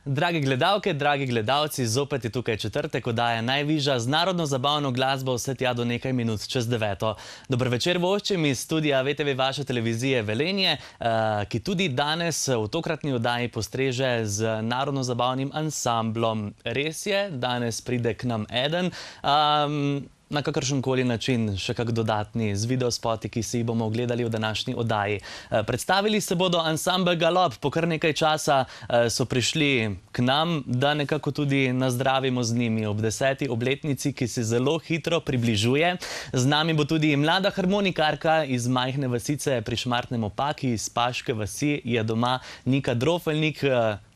Dragi gledalke, dragi gledalci, zopet je tukaj četrtek oddaja Najvižja z narodno-zabavno glasbo vse tja do nekaj minut čez 9. Dober večer voščim iz studia VTV vaše televizije Velenje, ki tudi danes v tokratni oddaji postreže z narodno-zabavnim ansamblom. Res je, danes pride k nam eden. Na kakršenkoli način še kak dodatni z videospoti, ki si jih bomo ogledali v današnji oddaji. Predstavili se bodo ansambel Galop. Po kar nekaj časa so prišli k nam, da nekako tudi nazdravimo z njimi ob 10. obletnici, ki se zelo hitro približuje. Z nami bo tudi mlada harmonikarka iz majhne vasice pri Šmartnem ob Paki, iz Paške vasi je doma Nika Drofelnik.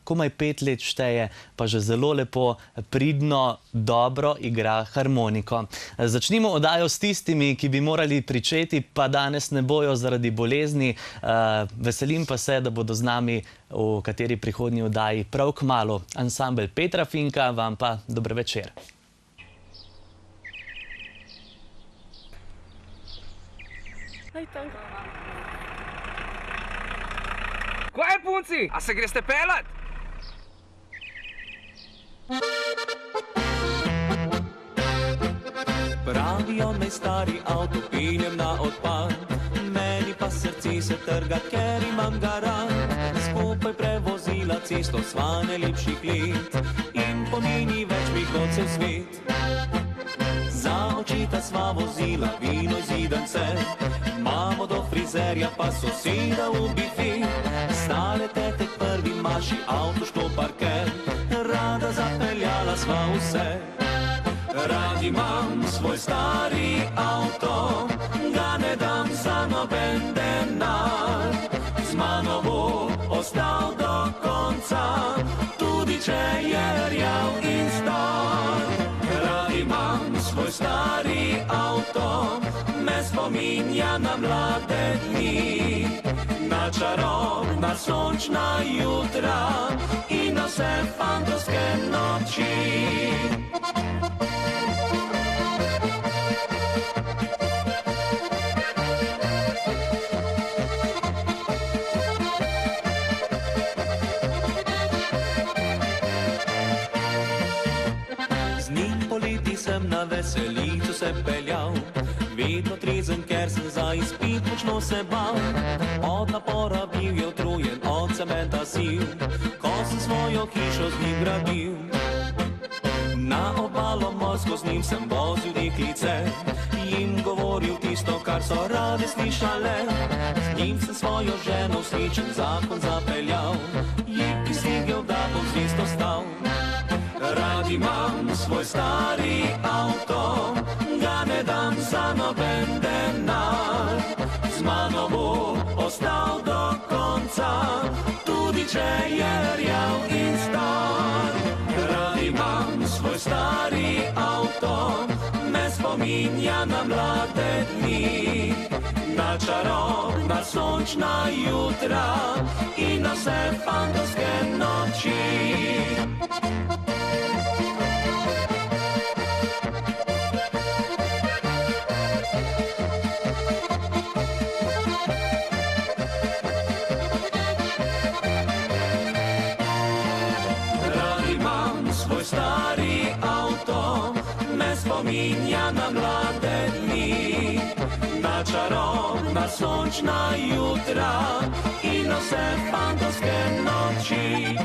Komaj 5 let šteje, pa že zelo lepo, pridno, dobro igra harmoniko. Začnimo oddajo s tistimi, ki bi morali pričeti, pa danes ne bojo zaradi bolezni. Veselim pa se, da bodo z nami v kateri prihodnji oddaji prav kmalu. Ansambel Petra Finka, vam pa dober večer. Kaj, punci? A se greste pelat? Pravijo naj stari avto piljem na odpad, meni pa srce se trga, ker imam garant. Skupaj prevozila cesto sva najlepših let in pomeni več mi kot cel svet. Za očeta sva vozila vino zidance, mamo do frizerja pa soseda v bifet. Stale tete k prvi maši avto štoparker, rada zapeljala sva vse. Rad imam svoj stari avto, ga ne dam za noben denar. Z mano bo ostal do konca, tudi če je rjav in star. Rad imam svoj stari avto, me spominja na mlade dni, na čarobna sončna jutra in na vse fantovske noči. Z njim poleti sem na veselico se peljal, vedno trezen, ker sem za izpit močno se bal. Od napora bil je utrujen, od cementa sil, ko sem svojo hišo z njim gradil. Na obalo morsko z njim sem vozil deklice, jim govoril tisto, kar so rade slišale. Z njim sem svojo ženo v srečen zakon zapeljal, ji prisegel, da bom zvest ostal. Rad imam svoj stari avto, ga ne dam za noben denar. Z mano bo ostal do konca, tudi če je rjav in star. Rad imam svoj stari avto, me spominja na mlade dni, na čarobna sončna jutra in na vse fantovske noči. Stari avto me spominja na mlade dni, na čarobna sončna jutra in na vse fantovske noči.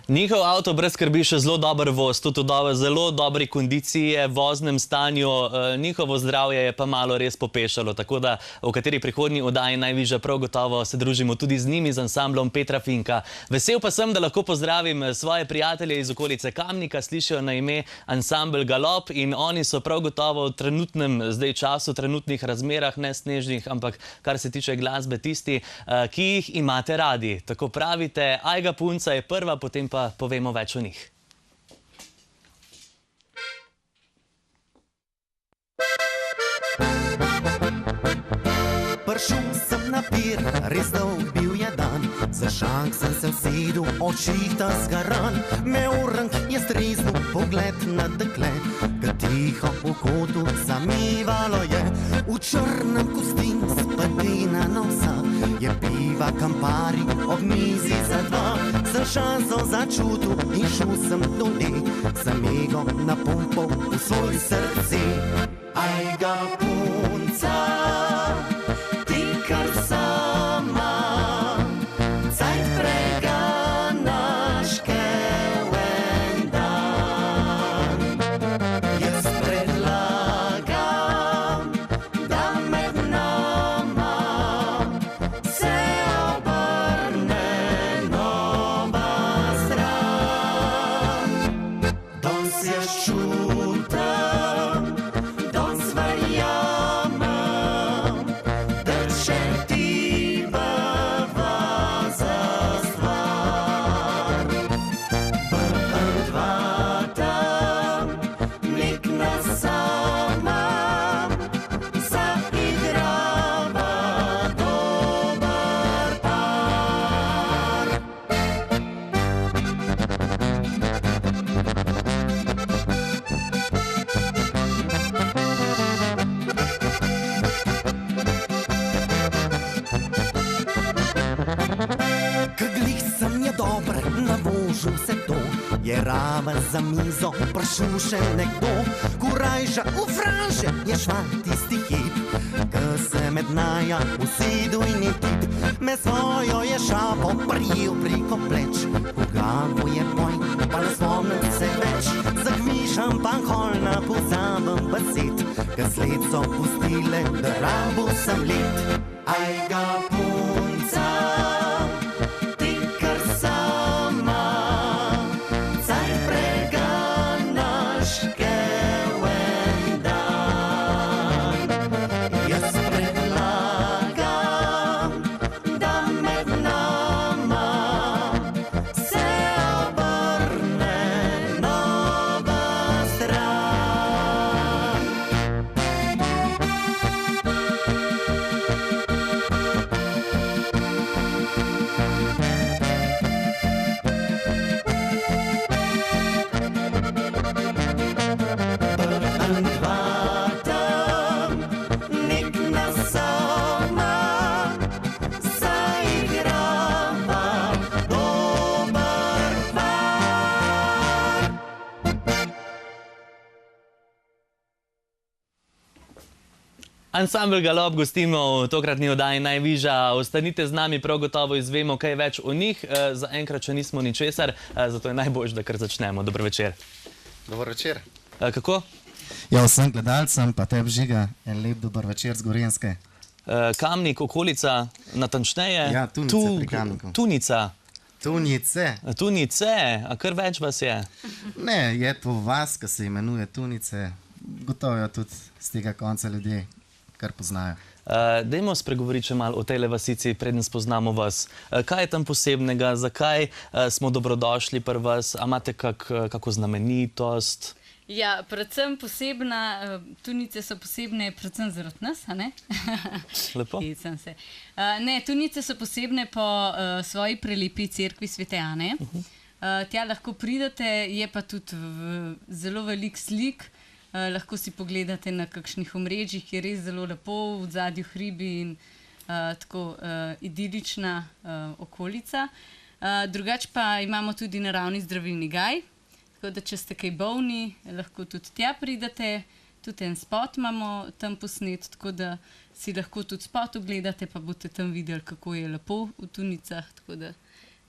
Njihov avto brez skrbi še zelo dober voz, tudi v zelo dobri kondiciji je, v voznem stanju, njihovo zdravje je pa malo res popešalo, tako da v kateri prihodnji oddaji Najvižja prav gotovo se družimo tudi z njimi, z ansamblom Petra Finka. Vesel pa sem, da lahko pozdravim svoje prijatelje iz okolice Kamnika, slišijo na ime ansambel Galop in oni so prav gotovo v trenutnem zdaj času, trenutnih razmerah, ne snežnih, ampak kar se tiče glasbe, tisti, ki jih imate radi. Tako pravite, Ajga punca je prva, potem pa povemo več o njih. Prišel sem na pir, res dolg bil je dan, za šank sem se usedel, očih ta zgaran. Me orang je streznil pogled na dekle, ki tiho v kotu zamivalo je. V črnem kostinu spadina nosa, je piva Campari ob mizi za dva. Sem šanso začutil in šel sem do nje, sem ego napumpal v svoj srce. Ajga punca, vse to, je raven za mizo prišel še nekdo. Kurajža v franže je šla tisti hip, ki se med naja usedel in je tip. Me svojo je šapo prijel preko pleč, ugavu je boj, pa ne spomnim se več. Zagvišam pa holna, pozabim besed, ki sled so pustile, da rabo sem let. Ajga punca, Ansambel Galop gostimo v tokratni oddaji Najvižja. Ostanite z nami, prav gotovo izvemo kaj več o njih. Zaenkrat še nismo ničesar, zato je najboljše, da kar začnemo. Dober večer. Dober večer. Kako? Ja, vsem gledalcem, pa tebi Žiga, en lep dober večer z Gorenjske. Kamnik, okolica, natančneje? Ja, Tunice pri Kamniku. Tunica. Tunice. Tunice, a kar več vas je? Ne, je to vas, ki se imenuje Tunice. Gotovo jo tudi z tega konca ljudje kar poznajo. Dajmo spregovoriti še malo o tej vasici, preden spoznamo vas. Kaj je tam posebnega, zakaj smo dobrodošli pri vas, a imate kako znamenitost? Ja, predvsem posebna, Tunice so posebne predvsem zaradi nas, a ne? Lepo. Ne, Tunice so posebne po svoji prelepi cerkvi Svete Ane. Tja lahko pridete, je pa tudi zelo velik slik. Lahko si pogledate na kakšnih omrežjih, ki je res zelo lepo, v zadju hribi in tako idilična okolica. Drugače pa imamo tudi naravni zdravilni gaj, tako da če ste kaj bolni, lahko tudi tja pridete. Tudi en spot imamo tam posnet, tako da si lahko tudi spot ogledate, pa boste tam videli, kako je lepo v Tunicah, tako da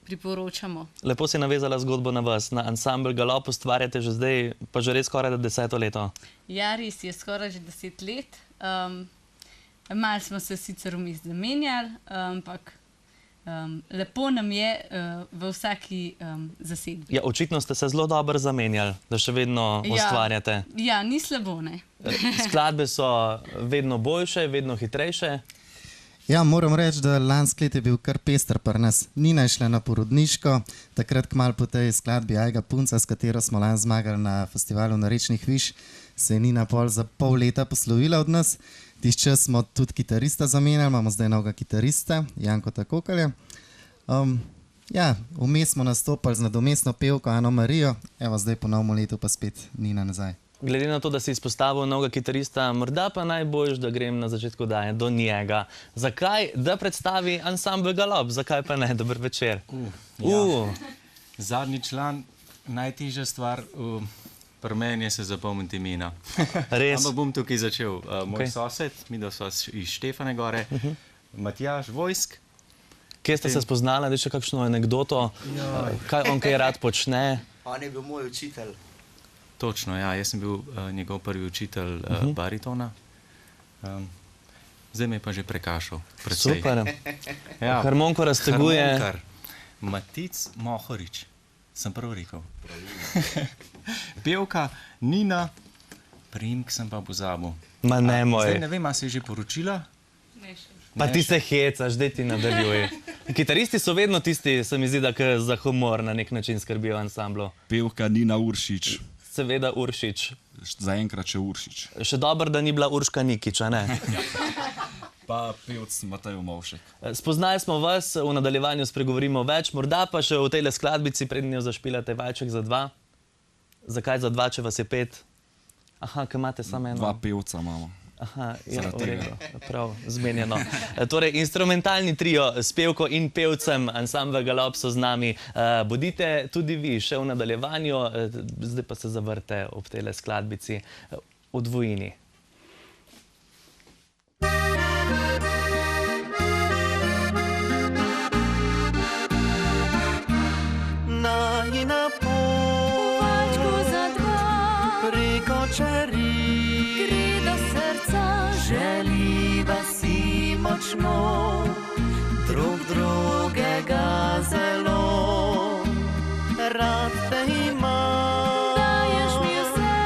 priporočamo. Lepo si navezala zgodbo na vas. Na ansambl Galop ustvarjate že zdaj, pa že res skoraj 10 leto. Ja, res je skoraj že 10 let. Malo smo se sicer vmes zamenjali, ampak lepo nam je v vsaki zasedbi. Ja, očitno ste se zelo dobro zamenjali, da še vedno ustvarjate. Ja, ni slabo, ne? Skladbe so vedno boljše, vedno hitrejše. Ja, moram reči, da lansko let je bil kar pester pri nas. Nina je šla na porodniško, takrat kmalu po tej skladbi Ajga punca, s katero smo lani zmagali na festivalu na Rečnih viš, se je Nina pol za pol leta poslovila od nas. Tisti čas smo tudi kitarista zamenjali, imamo zdaj novega kitarista, Jankota Kokalja. Ja, vmes smo nastopali z nadomestno pevko Ano Marijo, evo zdaj po novem letu pa spet Nina nazaj. Glede na to, da si izpostavil novega kitarista, morda pa najboljš, da grem na začetku daje do njega. Zakaj? Da predstavi ansambl Galop, zakaj pa ne? Dober večer. Zadnji član, najtežja stvar, pri meni je se zapomniti imena. Res? Ampak bom tukaj začel. Moj sosed, mi da so iz Štefane gore, Matjaž Vojsk. Kje ste se spoznali, da še kakšno anekdoto? Kaj on kaj rad počne? On je bil moj učitelj. Točno, ja, jaz sem bil njegov prvi učitelj baritona. Zdaj me je pa že prekašal. Precej. Super. Ja. Harmoniko razteguje. Harmonikar. Matic Mohorič, sem prav rekel. Pevka Nina, priimk sem pa pozabil. Ma ne moj. Zdaj ne vem, a se je že poročila? Ne še. Pa ti se hecaš, zdaj ti nadaljuj. Kitaristi so vedno tisti, se mi zdi, da za humor na nek način skrbijo ansamblu. Pevka Nina Uršič. Seveda Uršič. Zaenkrat še Uršič. Še dobro, da ni bila Urška Nikič, a ne? Pa pevc Matej Movšek. Spoznali smo vas, v nadaljevanju spregovorimo več, morda pa še v tejle skladbici, prednjo jo zašpilate Valček za dva. Zakaj za dva, če vas je 5? Aha, kaj imate samo eno? 2 pevca imamo. Aha, je v redu, prav, zmenjeno. Torej, instrumentalni trio s pevko in pevcem, ansambl Galop so z nami. Bodite tudi vi še v nadaljevanju, zdaj pa se zavrte ob tejle skladbici v dvojini. Najina pot, Valčku za dva, preko čeri, gre do srca, želiva si močno, drug drugega zelo. Rad te imam, daješ mi vse,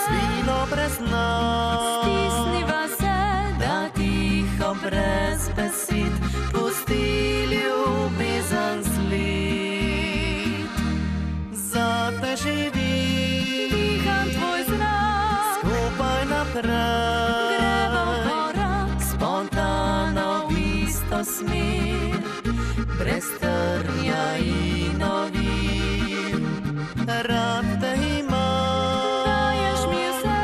svilo brez nas, stisniva se, da tiho brez besed pusti ljubezen sled. Za te živim, diham tvoj zrak, skupaj naprej, gremo v korak, spontano v isto smer, brez trnja in ovir. Rad te imam, daješ mi vse,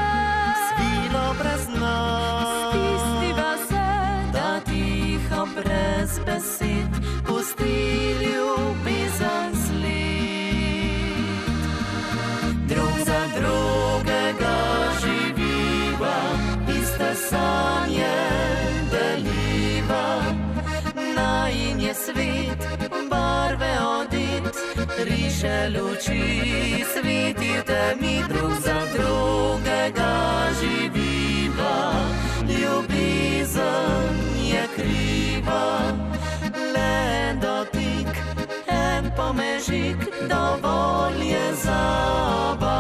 svilo brez nas, stisniva se, da tiho brez besed pusti ljubezen sled. Drug za drugega živiva, iste sanje deliva. Najin je svet, barve odit, riše luči, svetite mi. Drug za drugega živiva, ljubezen je kriva. Le dotik, en pomežik, dovolj je za oba.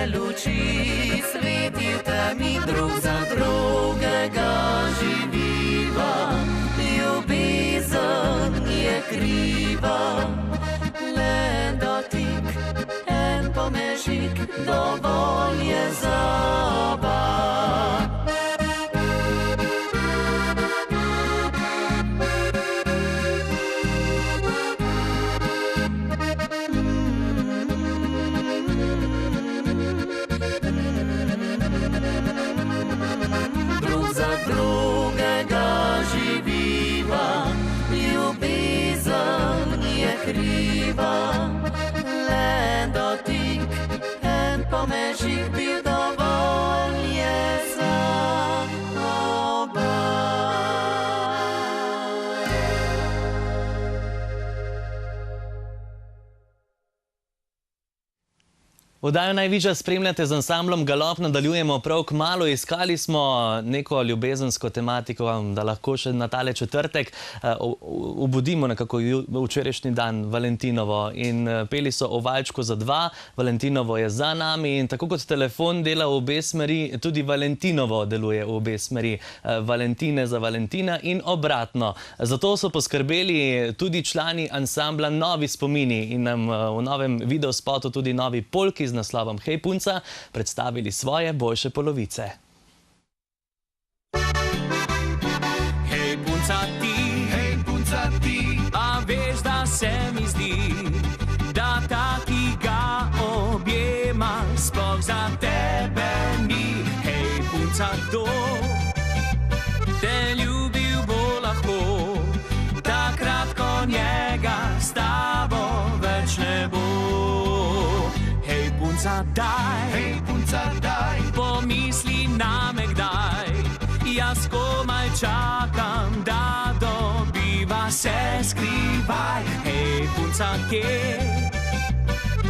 luči, svetite mi drug za drugega živiva. Ljubezen je kriva, le dotik, en pomežik, dovolj je za oba. Drugega živiva, ljubezen je kriva, le dotik, en pomežik bi dovolj je za oba. Oddajo Najvišja spremljate z ansamblom Galop, nadaljujemo prav kmalu. Iskali smo neko ljubezensko tematiko, da lahko še na tale četrtek obudimo nekako včerajšnji dan, Valentinovo. In peli so o valčku za dva, Valentinovo je za nami in tako kot telefon dela v obe smeri, tudi Valentinovo deluje v obe smeri. Valentine za Valentina in obratno. Zato so poskrbeli tudi člani ansambla Novi spomini in nam v novem videospotu tudi novi polki z naslovom Hej punca predstavili svoje boljše polovice. Hej punca ti, a veš, da se mi zdi, da taki ga objema sploh za tebe ni. Hej punca, kdo te ljubil bo lahko, takrat ko njega s tabo več ne bo. Hej punca, daj, pomisli name kdaj, jaz komaj čakam, da dobiva se skrivaj. Hej punca, kje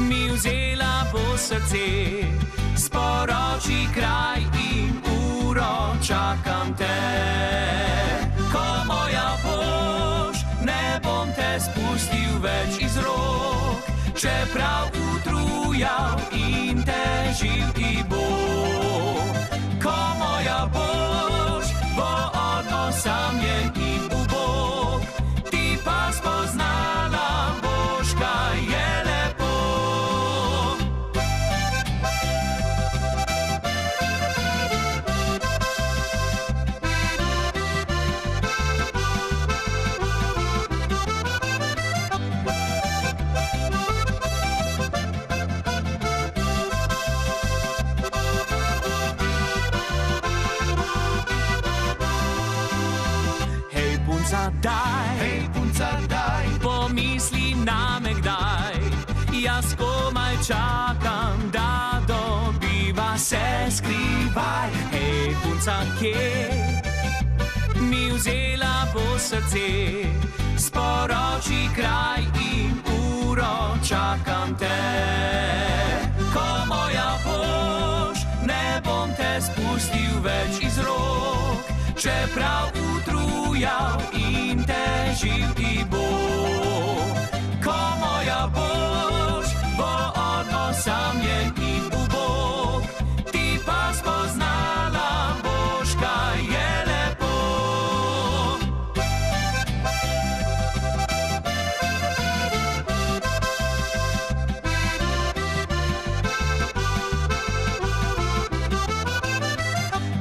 mi vzela bo srce, sporoči kraj in uro, čakam te. Ko moja boš, ne bom te spustil več iz rok, čeprav utrujal in težil ti bo. Ko moja boš, bo on osamljen in ubog, ti pa spoznala boš, kaj je lepo. Hej punca, daj, pomisli name kdaj, jaz komaj čakam, da dobiva se skrivaj. Hej punca, kje mi vzela bo srce, sporoči kraj in uro, čakam te. Ko moja boš, ne bom te spustil več iz rok, čeprav utrujal in težil ti bo. Ko moja boš, bo on osamljen in ubog, ti pa spoznala boš, kaj je lepo.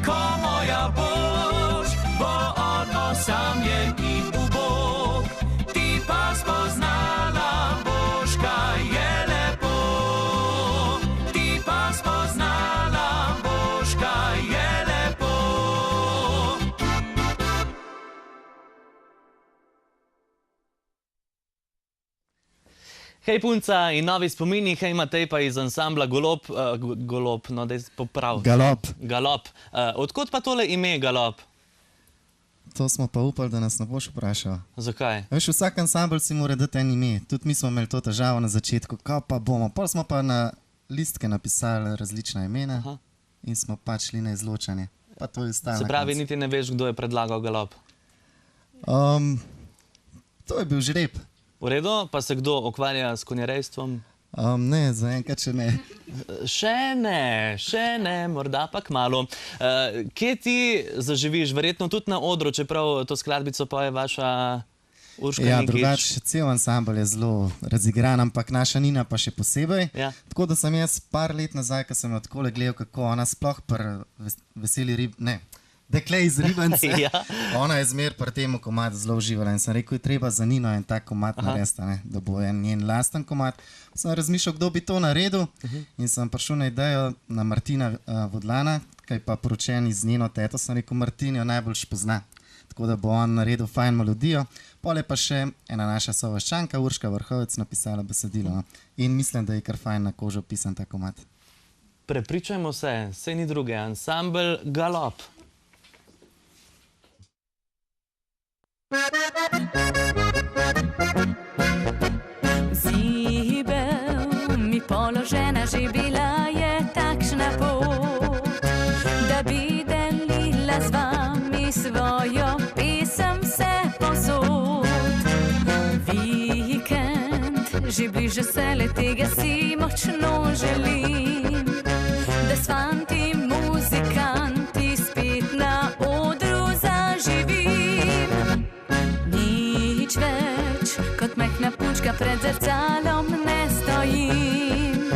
Ko moja boš, bo on osamljen in ubog, ti pa spoznala boš, kaj je lepo. Ti pa spoznala boš, kaj je lepo. Hej punca in Novi spomini, hej Matej pa iz ansambla Golob, no daj poprav. Galop. Odkot pa tole ime Galop? To smo pa upali, da nas ne boš vprašal. Zakaj? Veš, vsak ansambl si mora dati en ime. Tudi mi smo imeli to težavo na začetku, kaj pa bomo. Pol smo pa na listke napisali različna imena in smo pač šli na izločanje. Pa to je stalo. Se pravi, niti ne veš, kdo je predlagal Galop? To je bil žreb. V redu, pa se kdo ukvarja s konjerejstvom? Ne, zaenkrat še ne. Še ne, morda pa kmalu. Kje ti zaživiš? Verjetno tudi na odru, čeprav to skladbico poje vaša Urška Ja, Nikić. drugače, cel ansambel je zelo razigran, ampak naša Nina pa še posebej. Ja. Tako da sem jaz par let nazaj, ko sem jo takole gledal, kako ona sploh pri veseli dekle iz Ribance. Ja. Ona je zmer pri tem komadu zelo uživala in sem rekel, je treba za Nino en tak komad narediti, da bo en njen lasten komad. Sem razmišljal, kdo bi to naredil in sem prišel na idejo na Martina Vodlana, ki je pa poročen z njeno teto, sem rekel, Martin jo najbolj pozna. Tako da bo on naredil fajn melodijo. Pol je pa še ena naša sovaščanka, Urška Vrhovec, napisala besedilo. In mislim, da je kar fajn na kožo pisan ta komad. Prepričajmo se, saj ni druge, ansambel Galop. Zibel mi položena že bila je takšna pot, da bi delila z vami svojo pesem vse posod. Vikend že bliže se le, tega si močno želim, da s fanti muzikanti spet na odru zaživim. Nič več kot mehna punčka pred zrcalom ne stojim,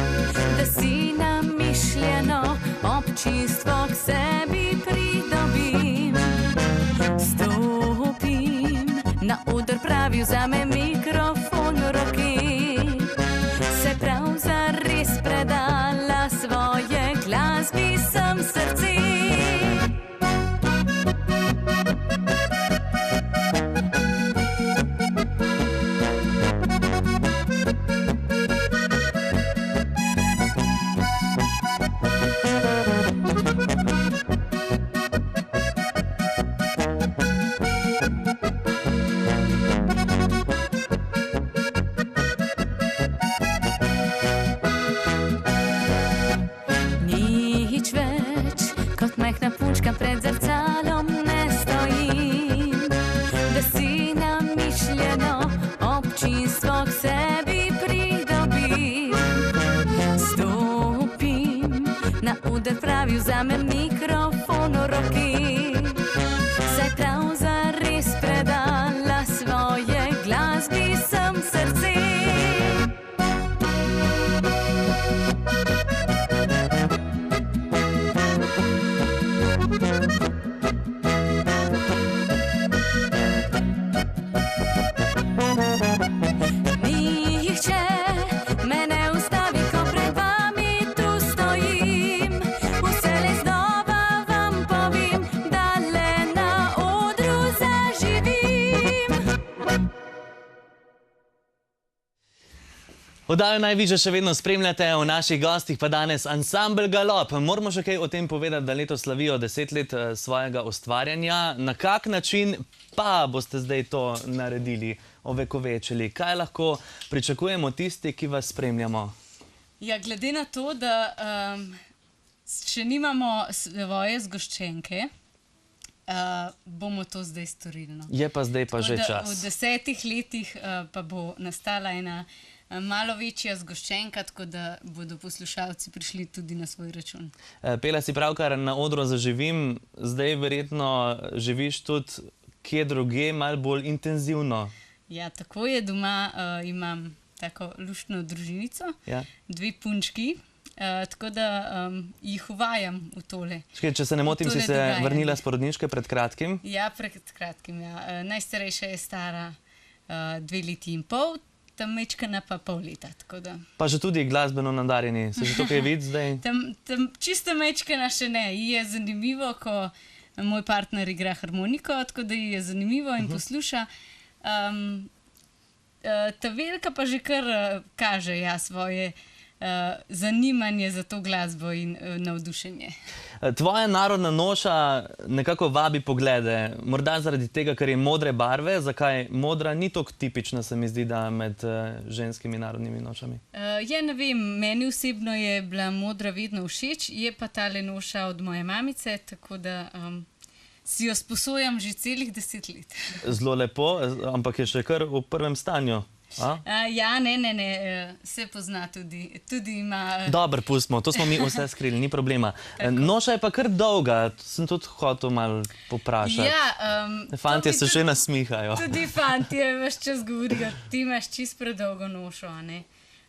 da si namišljeno občinstvo k sebi pridobim. Stopim na oder, pravi, vzame mikrofon v roki, se prav zares predala svoje glasbi sem srce. Pred zrcalom ne stojim, da si namišljeno občinstvo k sebi pridobim. Stopim na oder, pravi, vzame mikrofon v roki, saj prav zares predala svoje glasbi sem srce. Oddajo Najvišja še vedno spremljate, v naših gostih pa danes ansambel Galop. Moramo še kaj o tem povedati, da letos slavijo 10 let svojega ustvarjanja. Na kak način pa boste zdaj to naredili, ovekovečili? Kaj lahko pričakujemo tisti, ki vas spremljamo? Ja, glede na to, da še nimamo svoje zgoščenke, bomo to zdaj storili. No. Je pa zdaj pa že čas. V 10 letih pa bo nastala ena malo večja zgoščenka, tako da bodo poslušalci prišli tudi na svoj račun. Pela si pravkar na odru Zaživim, zdaj verjetno živiš tudi kje druge, malo bolj intenzivno. Ja, tako je, doma imam tako luštno družinico, Ja. 2 punčki, tako da jih uvajam v tole. Če se ne motim, si se vrnila s porodniške pred kratkim? Ja, pred kratkim, ja. Najstarejša je stara 2 leti in pol, tam mečkana pa pol leta, tako da... Pa že tudi glasbeno nadarjeni, se že to kaj vidi zdaj? Tam čisto mečkana še ne, ji je zanimivo, ko moj partner igra harmoniko, tako da ji je zanimivo in posluša. Ta velika pa že kar kaže svoje zanimanje za to glasbo in navdušenje. Tvoja narodna noša nekako vabi poglede, morda zaradi tega, ker je modre barve. Zakaj modra ni tako tipična, se mi zdi, da med ženskimi narodnimi nošami? Ja, ne vem, meni osebno je bila modra vedno všeč, je pa tale noša od moje mamice, tako da si jo sposojam že celih 10 let. Zelo lepo, ampak je še kar v prvem stanju. Ja, ne, se pozna tudi. Tudi ima... Dobro, pustimo, to smo mi vse skrili, ni problema. Noša je pa kar dolga, sem tudi hotel malo poprašati. Ja, Fantje se že nasmihajo. tudi fantje veš čas govorijo, ti imaš čist predolgo nošo, a ne?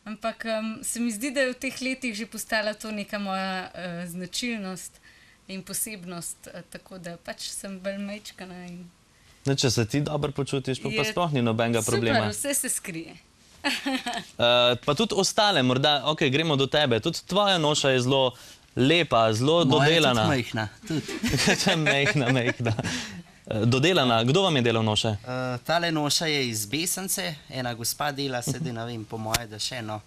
Ampak se mi zdi, da je v teh letih že postala to neka moja značilnost in posebnost, tako da pač sem bolj majčkana in... Če se ti dobro počutiš, pa sploh ni nobenega problema. Super, vse se skrije. Pa tudi ostale, morda, ok, gremo do tebe. Tudi tvoja noša je zelo lepa, zelo dodelana. Moja je tudi majhna. Majhna. Dodelana. Kdo vam je delal noše? Tale noša je iz Besence, ena gospa dela, sedi, ne vem, po moje, da še eno.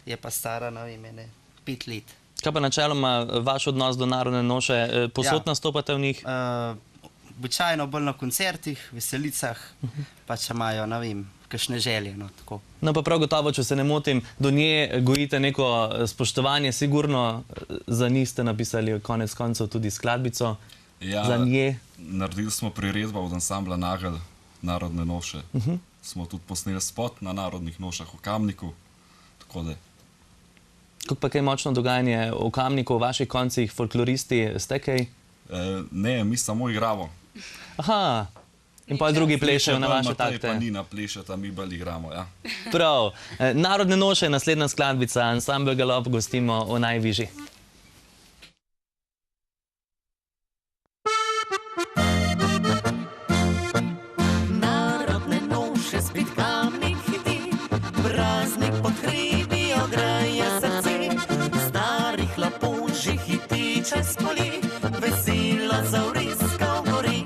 Je pa stara, ne vem, 5 let. Kaj pa načeloma vaš odnos do narodne noše? Posod nastopate v njih? Običajno bolj na koncertih, veselicah, pa če imajo, ne vem, kakšne želje, no, tako. No pa prav gotovo, če se ne motim, do nje gojite neko spoštovanje, sigurno za njih ste napisali konec koncev tudi skladbico. Za nje. Naredili smo priredbo od ansambla Nagel, Narodne noše. Smo tudi posneli spot na Narodnih nošah v Kamniku, tako da... Kako pa kaj močno dogajanje v Kamniku, v vaših koncih, folkloristi, ste kaj? Ne, mi samo igramo. Aha, in pa drugi plešajo na vaše takte. Pa Nina plešata, mi bolj igramo, ja. Prav. Narodne noše, naslednja skladbica, ansambel Galop gostimo v Najvižji. Narodne noše spet Kamnik hiti, praznik pod hribi ograja srce, starih lapužih hiti čez poli, veselo zavriska v gori.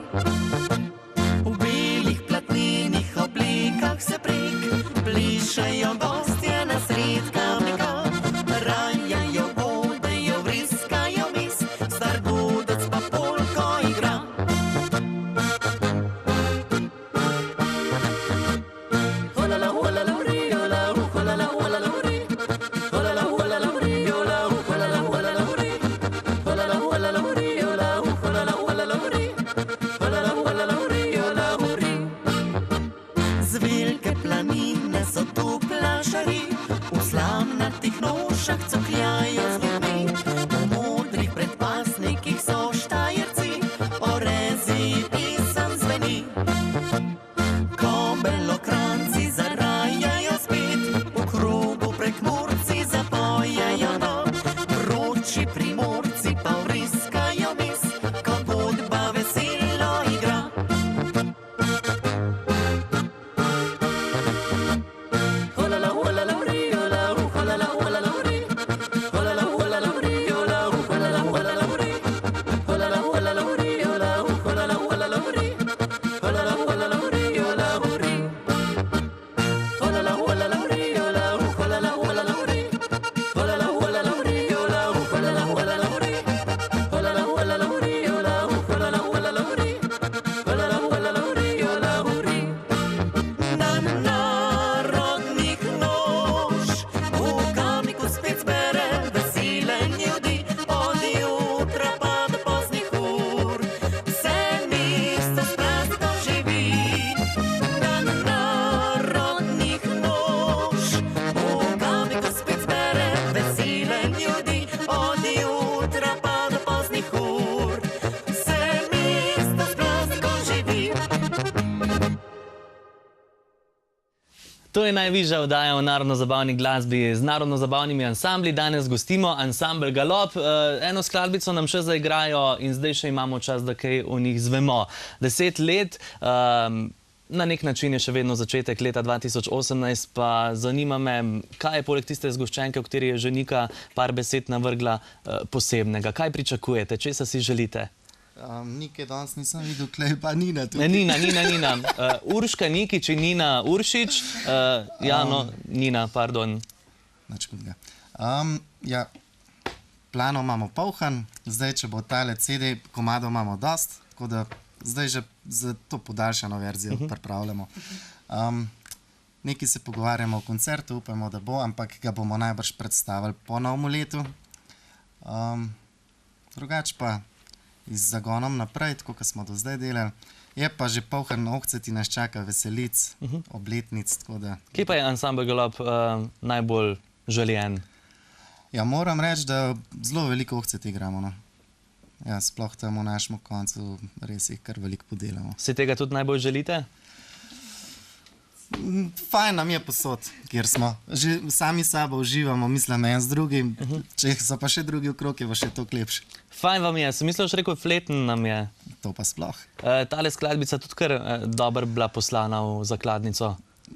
V belih platnenih oblikah se prek plišajo gostje na sred Kamnika, rajajo, bodejo, vriskajo mis, star gudec pa polko igra. Z velike planine so tu plašari, v slamnatih nošah cokljajo z ljudmi, v modrih predpasnikih so štajerci, orezi pisem zveni. Ko belokranci zarajajo spet, v krogu prekmurci zapojejo do, vroči primorci pa vriskajo mis, ko godba veselo igra. To je najvišja oddaja o narodno-zabavni glasbi z narodno-zabavnimi ansambli. Danes gostimo ansambel Galop. Eno skladbico nam še zaigrajo in zdaj še imamo čas, da kaj o njih zvemo. 10 let, na nek način je še vedno začetek leta 2018, pa zanima me, kaj je poleg tiste zgoščenke, v kateri je že Nika par besed navrgla posebnega. Kaj pričakujete, česa si želite? Nike danes nisem videl, klej pa Nina tudi. Nina. Urška Nikič in Nina Uršič. Nina, pardon. Nič hudega. Ja, plano imamo polhan, zdaj, če bo tale CD, komado imamo dost, tako da zdaj že za to podaljšano verzijo pripravljamo. Nekaj se pogovarjamo o koncertu, upamo, da bo, ampak ga bomo najbrž predstavili po novem letu. Drugač pa z zagonom naprej, tako kot smo do zdaj delali. Je pa že polhar novce, ti nas čaka veselic, obletnic, tako da... Kje pa je ansambel Galob najbolj željen? Ja, moram reči, da zelo veliko ohcet igramo, no. Ja, sploh tam v našem koncu res jih kar veliko podelamo. Si tega tudi najbolj želite? Fajn nam je posod, kjer smo. Že sami sabo uživamo, mislim, en z drugim. Če so pa še drugi okrog, je pa še toliko lepše. Fajn vam je, sem mislil, že rekel, fleten nam je. To pa sploh. Tale skladbica tudi kar dobro bila poslana v zakladnico.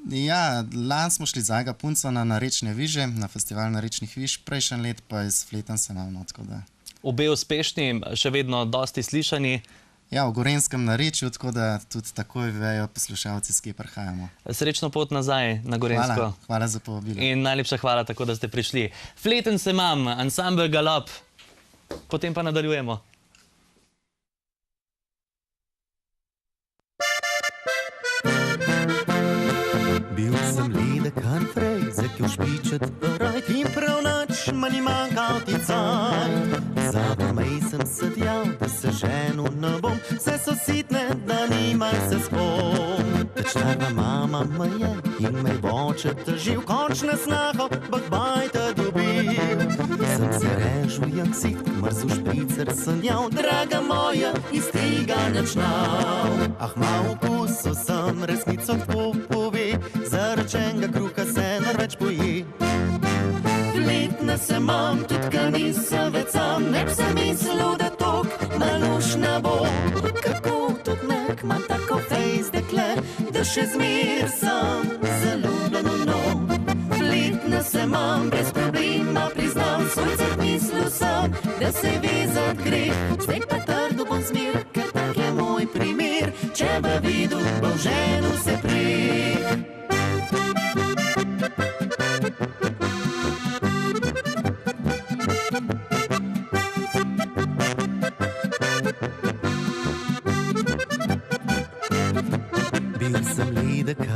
Ja, lani smo šli z Ajga punco na Narečne viže, na festival Narečnih viž, prejšnji let pa je s Fletan se nam, tako da. Obe uspešni, še vedno dosti slišani. Ja, v Gorenjskem narečju, tako da tudi takoj vejo poslušalci, s kje prihajamo. Srečno pot nazaj na Gorenjsko. Hvala za povabilo. In najlepša hvala, tako da ste prišli. Fleten se mam, ansambel Galob. Potem pa nadaljujemo. Bil sem ledek Anfrejze, ki všpičet rajt in prav noč ma ni manjkal ti cajt. Zavrmej sem sedjal, da se ženu ne bom, vse so sitne, da nimaj se spom. Tečnarna mama me je in me boče držil, končne snaho, bak bajta dobil. Sem se režil jak sit, mrzu špicer sem jav, draga moja, iz tega nečnav. Ah, mal vkusu sem, resnico tako pove, zarečenega kruha se narveč boji. Letna se mam, tudi ka nisem več sam, ne bi se mislil, da tok malušna bo. Kako tudi nek ma tako fejs dekle, da še zmer sem zaljubljen v njo. Letna se mam, brez problema priznam, svojcem mislil sem, da se vezat gre. Zdaj pa trdo bom zmer, ker tak je moj primer, če bi videl, bo ženu se prek.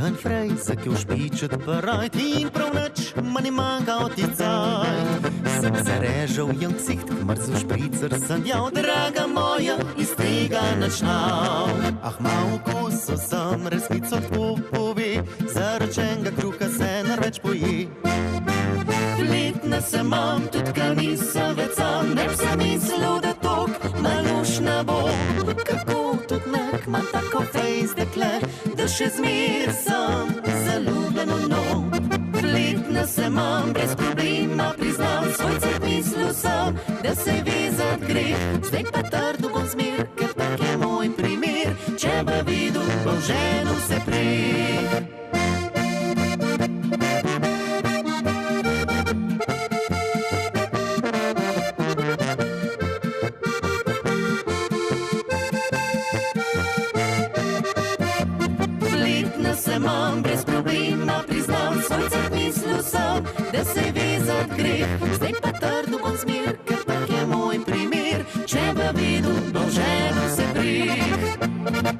Anfrejze, ki všpičet parajt in prav noč ma ni manjkal ti cajt. Sem se režal jen ksiht, mrzu špricer sem jav, draga moja, iz tega načnav. Ah, mal vkusu sem, resnico tako pove, zarečenega kruha se narveč boji. Letna se mam, tudi ka nisem več sam, ne bi se mislil, da tok malušna bo. Kako tudi nek ma tako fejs dekle, da še zmer sem zaljubljen v njo. Letna se mam, brez problema priznam, svojcem mislil sem, da se vezat gre. Zdaj pa trdo bom zmer, ker tak je moj primer, če bi videl, bo ženu se prek. Mam, brez problema priznam, svojcem mislil sem, da se vezat gre. Zdaj pa trdo bom zmer, ker tak je moj primer, če bi videl, bo ženu se prek.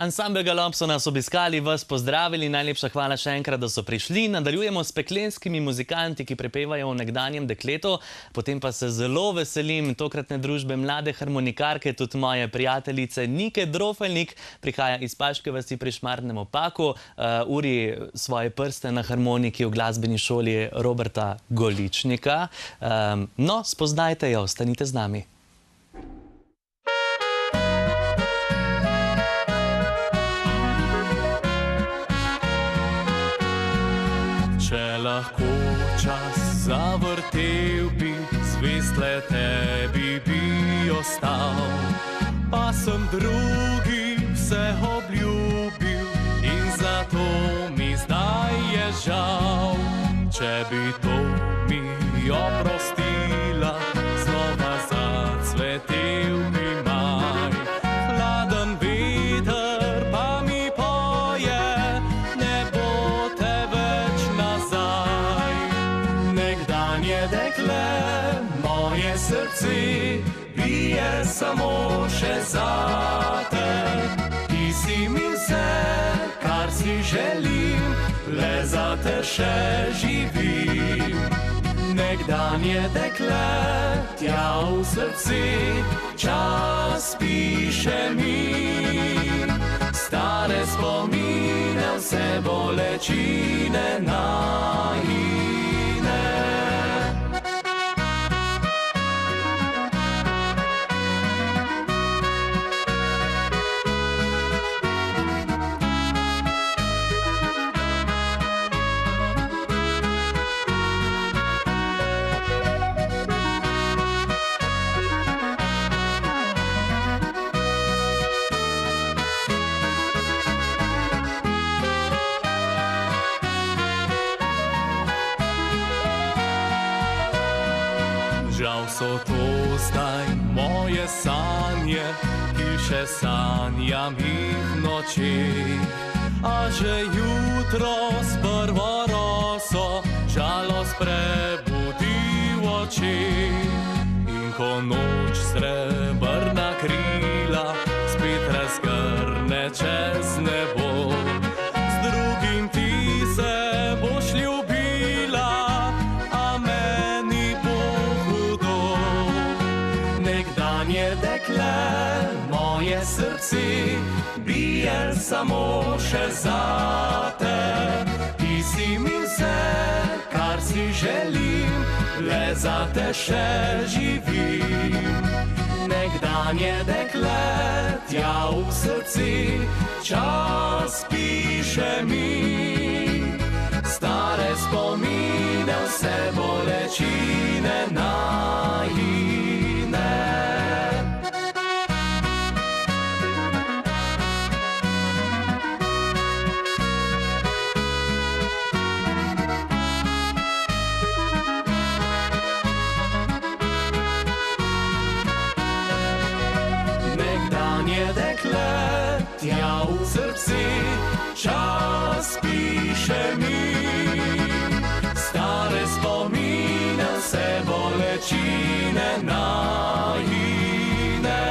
Ansambel Galob so nas obiskali, vas pozdravili, najlepša hvala še enkrat, da so prišli. Nadaljujemo s peklenskimi muzikanti, ki prepevajo o nekdanjem dekletu, potem pa se zelo veselim tokratne družbe mlade harmonikarke, tudi moje prijateljice Nike Drofelnik, prihaja iz Paške vasi pri Šmartnem Opaku, uri svoje prste na harmoniki v glasbeni šoli Roberta Goličnika. No, spoznajte jo, ostanite z nami. Če lahko čas zavrtel bi, zvest le tebi bi ostal. Pa sem drugi vse obljubil in zato mi zdaj je žal. Če bi to mi oprostila, znova zacvetel bi maj. Hladen veter pa mi poje, ne bo te več nazaj. Nekdanje dekle, moje srce bije samo še zate. Ti si mi vse, kar si želim, le za te še živim. Ne Nekdanje dekle, tja v srci, čas piše mi. Stare spomine, vse bolečine najine. Žal so to zdaj moje sanje, ki še sanjam jih v noči. A že jutro s prvo roso žalost prebudi v oči. In ko noč srebrna krila spet razgrne čez nebo, z drugim ti se boš ljubila, a meni bo hudo. Nekdanje dekle, moje srce bije samo še zate. Ti si mi vse, kar si želim, le zate še živim. Nekdanje dekle, tja v srci, čas piše mi. Stare spomine, vse bolečine najine. Nekdanje dekle, tja v srci, čas piše mi. Stare spomine, vse bolečine najine.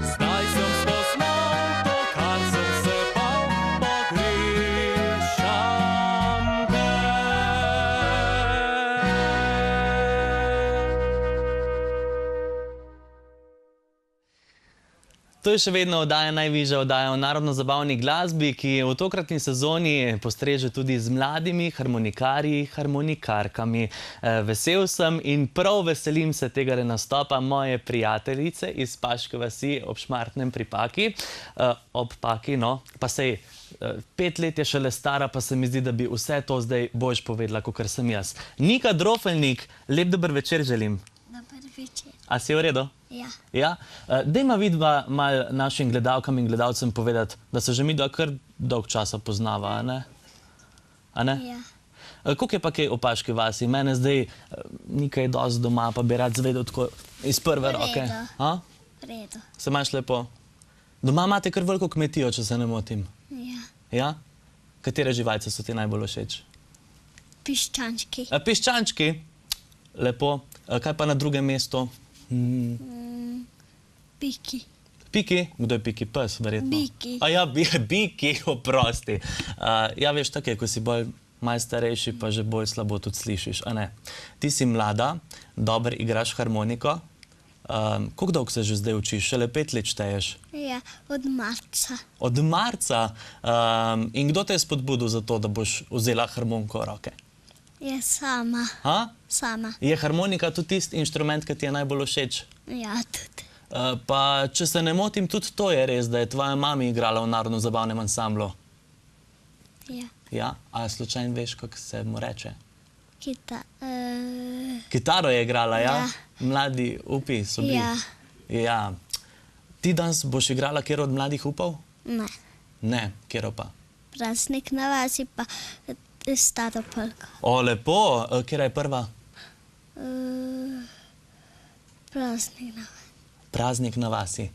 Zdaj sem spoznal to, kar sem se bal, pogrešam te. To je še vedno oddaja Najvišja oddaja o narodno-zabavni glasbi, ki v tokratni sezoni postreže tudi z mladimi harmonikarji, harmonikarkami. Vesel sem in prav veselim se tega nastopa moje prijateljice iz Paške vasi ob Šmartnem pri Paki. Ob Paki, no, pa sej 5 let je šele stara, pa se mi zdi, da bi vse to zdaj boljš povedala, kakor sem jaz. Nika Drofelnik, lep dober večer želim. Dober večer. A si v redu? Ja. Ja? Dajma vidva mal našim gledalkam in gledalcem povedati, da se že midva kar dolg časa poznava, a ne? A ne? Ja. Koliko je pa kaj v Paški vasi? Mene zdaj ni kaj dosti doma, pa bi rad zvedel tako iz prve roke. A? V redu. Se imaš lepo? Doma imate kar veliko kmetijo, če se ne motim. Ja. Ja? Katere živalce so ti najbolj všeč? Piščančki. Piščančki? Lepo. Kaj pa na drugem mestu? Piki. Piki? Kdo je Piki pes, verjetno? Biki. A ja, Biki, oprosti. Ja, veš, tako je, ko si bolj malo starejši, pa že bolj slabo tudi slišiš, a ne? Ti si mlada, dobro igraš harmoniko. Koliko dolgo se že zdaj učiš? Šele 5 let šteješ? Ja, od marca. Od marca? In kdo te je spodbudil za to, da boš vzela harmoniko v roke? Je sama. Ha? Sama. Je harmonika tudi tisti inštrument, ki ti je najbolj všeč? Ja, tudi. Pa, če se ne motim, tudi to je res, da je tvoja mama igrala v narodno-zabavnem ansamblu. Ja. Ja? A slučajno veš, kako se mu reče? Kitaro je igrala, ja? Ja. Mladi upi so bili? Ja. Ja. Ti danes boš igrala kjer od mladih upov? Ne. Ne, kjer pa? Praznik na vasi pa Staro Polko. O, lepo. Kjera je prva? Praznik na vasi. Praznik na vasi.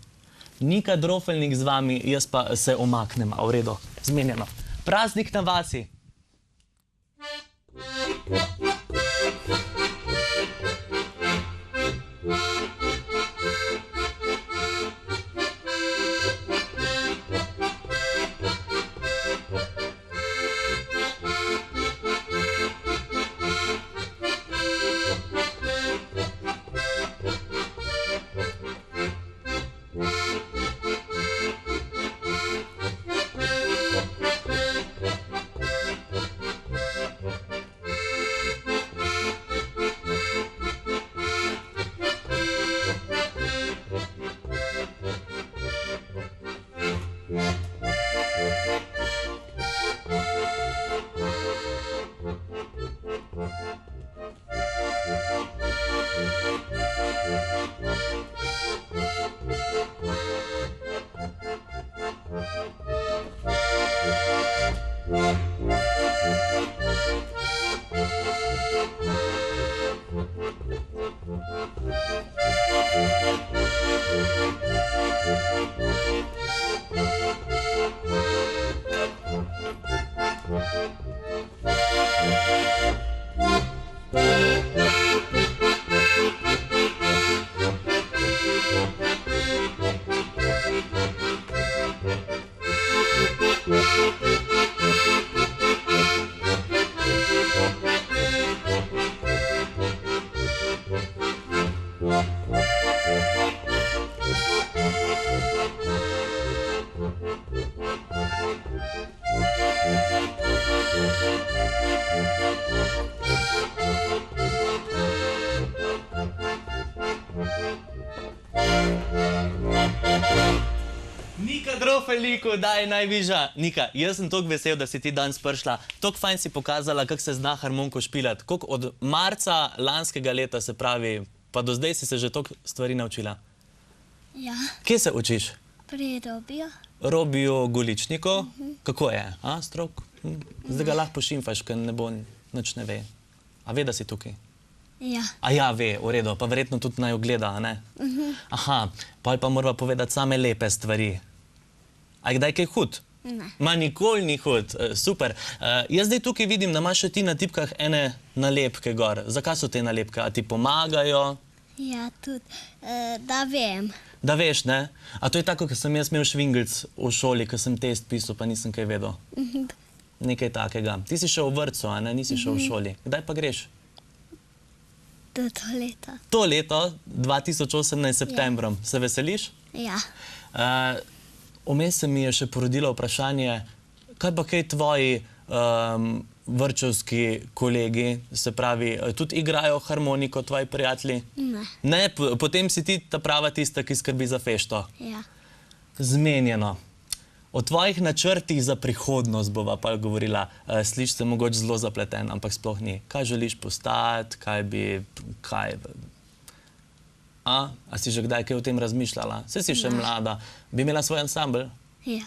Nika Drofelnik z vami, jaz pa se omaknem, a v redu, zmenjeno. Praznik na vasi. Drofelniku, daj najviža. Nika, jaz sem toliko vesel, da si ti danes prišla. Toliko fajn si pokazala, kako se zna harmoniko špilati. Koliko od marca lanskega leta, se pravi, pa do zdaj si se že toliko stvari naučila. Ja, Kje se učiš? pri Robiju. Robiju Goličniku. Kako je? A, strok? Zdaj ga lahko pošimfaš, ker ne bo, nič ne ve. A ve, da si tukaj? Ja, A ja, ve, v redu, pa verjetno tudi naj ogleda, a ne? Aha, pa morava povedati same lepe stvari. A je kdaj kaj hud? ne. Ma nikoli ni hud, super. Jaz zdaj tukaj vidim, da imaš še ti na tipkah ene nalepke gor. Zakaj so te nalepke? A ti pomagajo? Ja, tudi, da vem. Da veš, ne? A to je tako, ker sem jaz imel švingelc v šoli, ker sem test pisal, pa nisem kaj vedel. Nekaj takega. Ti si šel v vrtcu, a ne? Nisi šel v šoli. Kdaj pa greš? Do to leta. To leto, 2018 septembrom. Se veseliš? Ja, Vmes se mi je še porodilo vprašanje, kaj pa kaj tvoji vrtčevski kolegi, se pravi, tudi igrajo harmoniko, tvoji prijatelji? ne. Ne, potem si ti ta prava tista, ki skrbi za fešto. Ja, Zmenjeno. O tvojih načrtih za prihodnost bova pa govorila. Sliši se mogoče zelo zapleten, ampak sploh ni. Kaj želiš postati, kaj... A si že kdaj kaj o tem razmišljala? Saj si še mlada. Bi imela svoj ansambl? ja.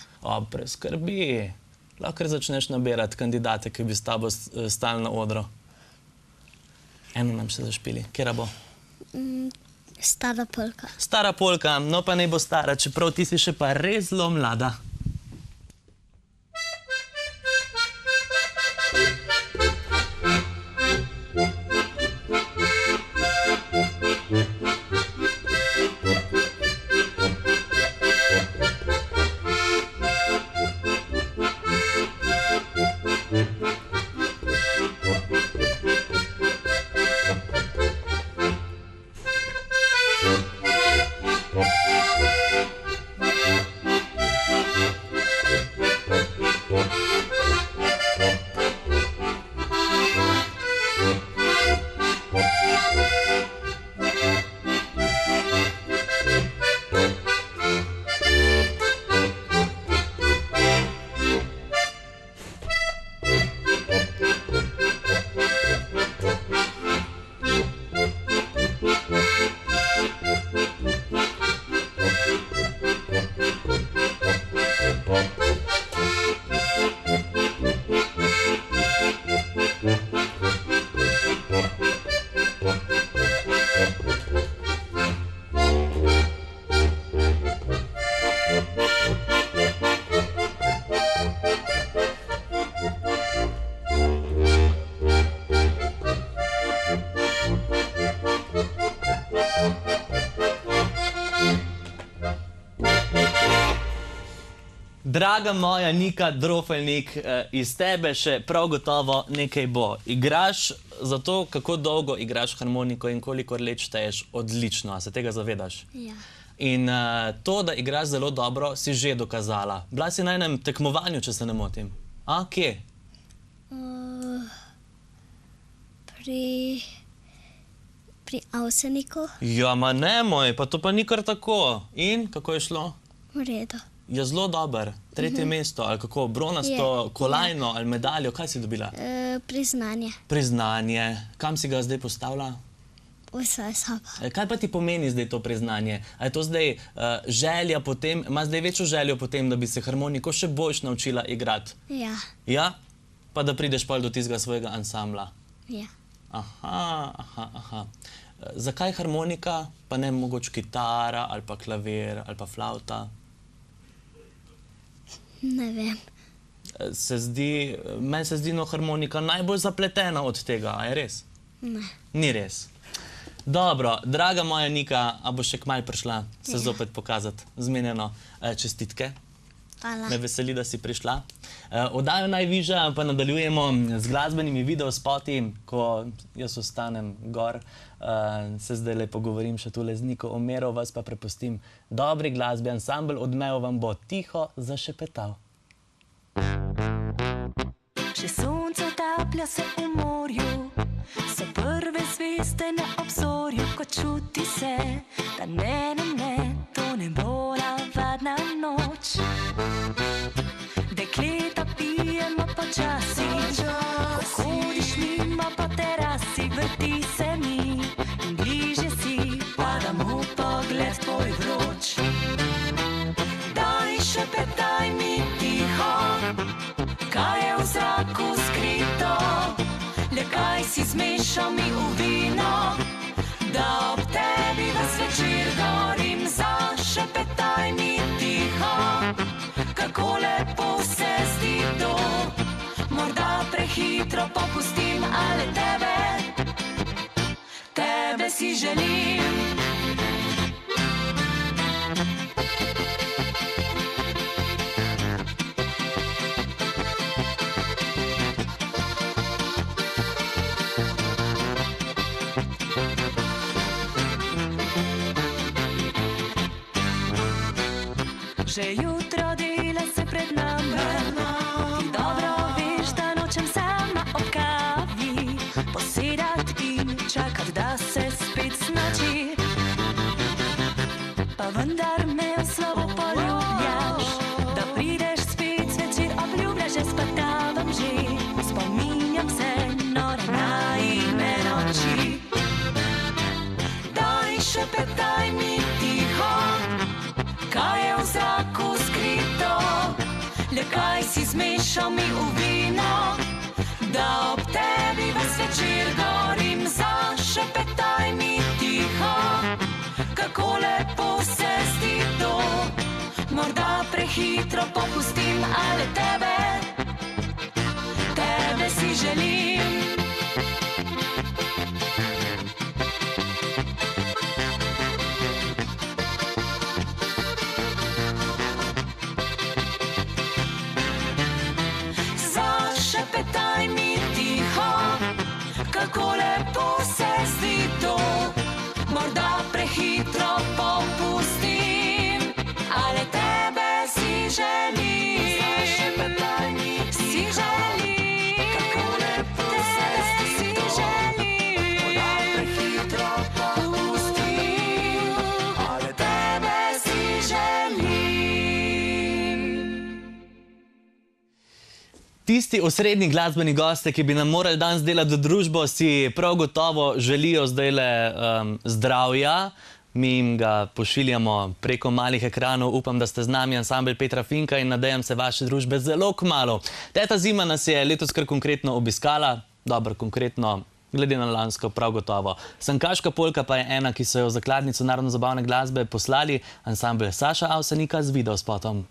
Preskrbi. Lahko začneš nabirati kandidate, ki bi s tabo stali na odru. Eno nam še zašpili. Kjera bo? Stara polka. Stara polka, no pa ne bo stara, čeprav ti si še pa res zelo mlada. Draga moja Nika Drofelnik, iz tebe še prav gotovo nekaj bo. Igraš zato, kako dolgo igraš harmoniko in koliko let šteješ, odlično. A se tega zavedaš? Ja. In to, da igraš zelo dobro, si že dokazala. Bila si na enem tekmovanju, če se ne motim. A, kje? Pri Avseniku. Ja, ma ne moj, pa to pa ni kar tako. In kako je šlo? V redu. Je zelo dober. Tretje mesto, ali kako, bronasto, kolajno ali medaljo, kaj si dobila? Priznanje. Priznanje. Kam si ga zdaj postavila? Vse sabo. Kaj pa ti pomeni zdaj to priznanje? A je to zdaj želja potem, ima zdaj večjo željo potem, da bi se harmoniko še boljš naučila igrati? Ja, Ja? Pa da prideš pol do tistega svojega ansambla? ja. Aha. Zakaj harmonika, pa ne mogoče kitara, ali pa klavir, ali pa flavta? Ne vem. Meni se zdi harmonika najbolj zapletena od tega, a je res? Ne. Ni res. Dobro, draga moja Nika, a bo še kmalu prišla se zopet pokazati? Zmenjeno. Čestitke. Hvala. Me veseli, da si prišla. Oddajo Najvižja pa nadaljujemo z glasbenimi videospoti, ko jaz ostanem gor. Se zdaj le pogovorim še tule z Niko Omero, vas pa prepustim dobri glasbi. Ansambl Odmev vam bo tiho zašepetal. Če sonce taplja se v morju, so prve zvezde na obzorju, ko čuti se, da ne, to ne bo navadna noč. zmešal mi v vino, da ob tebi ves večer gorim, zašepetaj mi tiho, kako lepo se zdi to, morda prehitro popustim, ali tebe si želim. Že jutro dela se pred nami, ti dobro veš, da nočem sama ob kavi posedat in čakat, da se spet snači. Pa vendar me v slovo poljubljaš, da prideš spet zvečer, obljubljaš, že spatavam že, spominjam se nore naivne noči. Daj šepetaj mi tiho, kaj je v zraku skrito, le kaj si zmešal mi v vino, da ob tebi ves večer gorim, zašepetaj mi tiho, kako lepo se zdi to, morda prehitro popustim, ali tebe si želim. Zašepetaj mi tiho, kako lepo se zdi to, morda prehitro popustim, ali tebe si želim. Zašepetaj mi si želim, kako lepo se zdi to, morda prehitro popustim, ali tebe si želim. Tisti osrednji glasbeni gosti, ki bi nam morali danes delati družbo, si prav gotovo želijo zdajle zdravja. Mi jim ga pošiljamo preko malih ekranov. Upam, da ste z nami ansambel Petra Finka in nadejam se vaše družbe zelo kmalu. Teta Zima nas je letos kar konkretno obiskala. Dobro, konkretno, glede na lansko, prav gotovo. Sankaška polka pa je ena, ki so jo v zakladnico narodno-zabavne glasbe poslali ansambel Saša Avsenika z videospotom.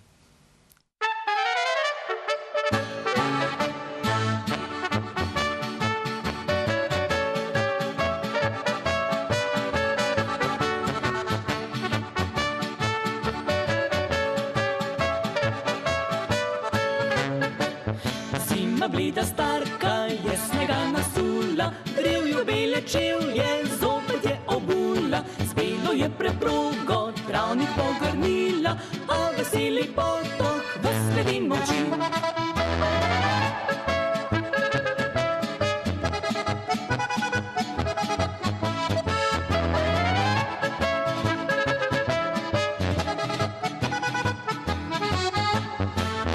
Zima blida starka je snega nasula, drevju bele čevlje zopet je obula, z belo je preprogo travnik pogrnila, a veseli potok v sledi moči.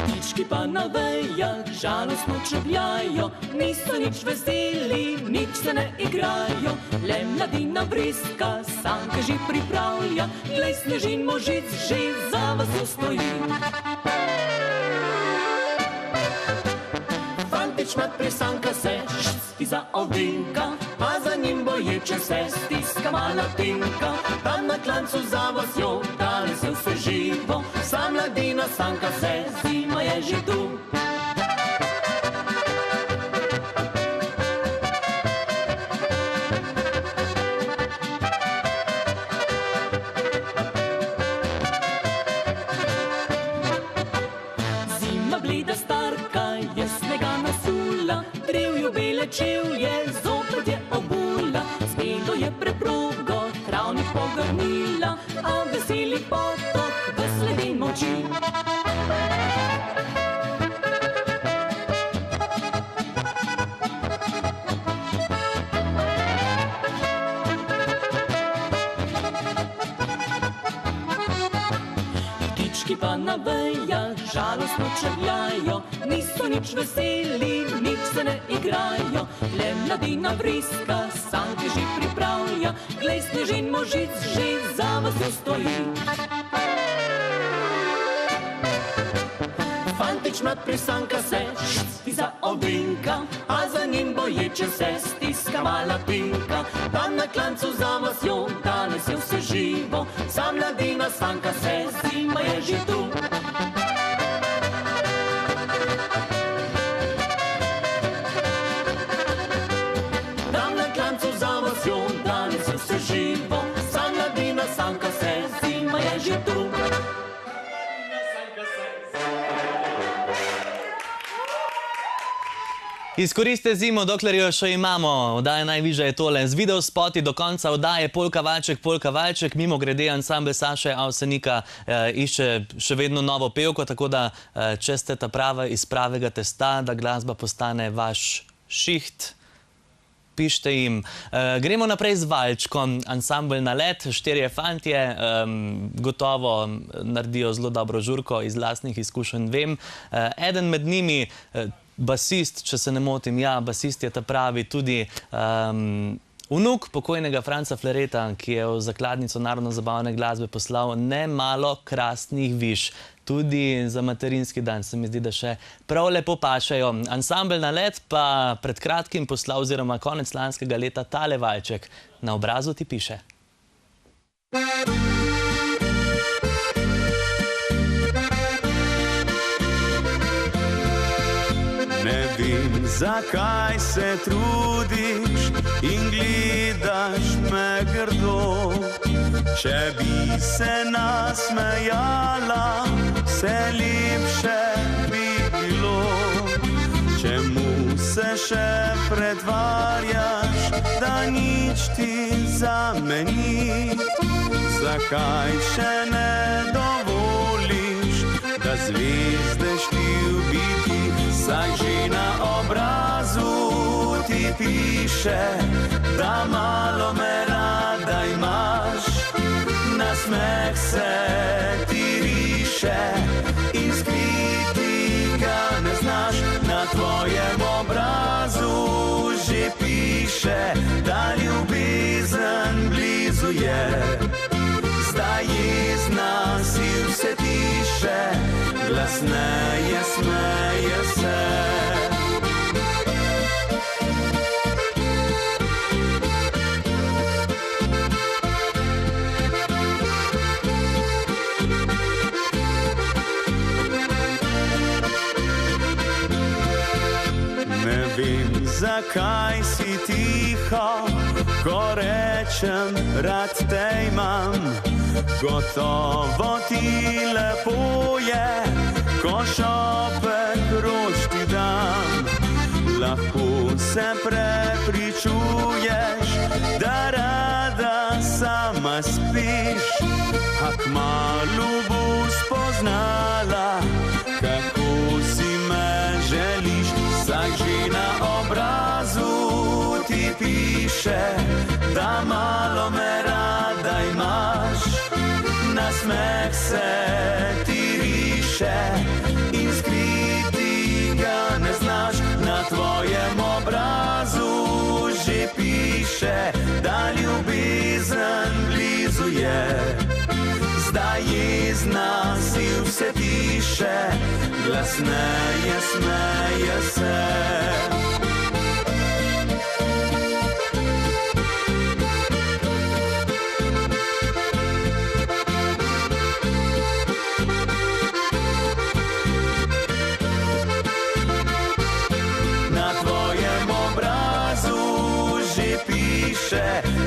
Ptički pa na vejah žalostno čebljajo, niso nič veseli, nič se ne igrajo, le mladina vriska, sanke že pripravlja, glej snežin možic že za vas stoji. Fantič mat prisanka se šci za ovinka, a za njim boječe se stiska mala Tinka, tam na klancu za vasjo, dale se vse živo, sa mladina sanka se, zima je že tu. Zima blida starka je snega nasula, drevju bele čevlje zopet je obula, z belo je preprogo travnik pogrnila, a veseli potok v sledi moči. Ptički pa na vejah žalostno čebljajo, niso nič veseli, nič se ne igrajo, le mladina vriska, sanke že pripravlja, glej snežin možic že za vas stoji. Fanti romantična prisanka se šti za ovinka, a za njim boječe se stiska mala pinka. Tam na klancu za vasjo, danes je vse živo, sam mladina stanka se, zima je že tu. Tam na klancu za vasjo, danes je vse živo, sam mladina stanka se, zima je že tu. Izkoriste zimo, dokler jo še imamo. Oddaja Najvižja je tole. Z video spoti do konca oddaje Polka valček. Mimo grede ansambel Saše Avsenika išče še vedno novo pevko, tako da če ste ta prava iz pravega testa, da glasba postane vaš šiht, pište jim. Gremo naprej z valčkom. Ansambel Nalet, 4 fantje, gotovo naredijo zelo dobro žurko, iz lastnih izkušenj vem. Eden med njimi, basist, če se ne motim, ja, basist je ta pravi tudi vnuk pokojnega Franca Flereta, ki je v zakladnico narodno-zabavne glasbe poslal nemalo krasnih viš. Tudi za materinski dan se mi zdi, da še prav lepo pašajo. Ansambel Nalet pa pred kratkim poslal oziroma konec lanskega leta tale valček. Na obrazu ti piše. Ne vem, zakaj se trudiš in gledaš me grdo. Če bi se nasmejala, vse lepše bi bilo. Čemu se še pretvarjaš, da nič ti zameni? Zakaj še ne dovoliš, da zvezdeš ti v biti? Saj že na obrazu ti piše, da malo me rada imaš. Nasmeh se ti riše in skriti ga ne znaš. Na tvojem obrazu že piše, da ljubezen blizu je. Zdaj jezna si vse tiše, glasneje smeje se. Ne vem, zakaj si tiho, ko rečem, rad te imam. Gotovo ti lepo je, ko šopek rož ti dam. Lahko se prepričuješ, da rada sama spiš, a kmalu bo spoznala, kako si me želiš. Vsak že na obrazu ti piše, da malo me rada imaš. Nasmeh se ti riše in skriti ga ne znaš. Na tvojem obrazu že piše, da ljubezen blizu je. Zdaj jezna si vse tiše, glasneje smeje se.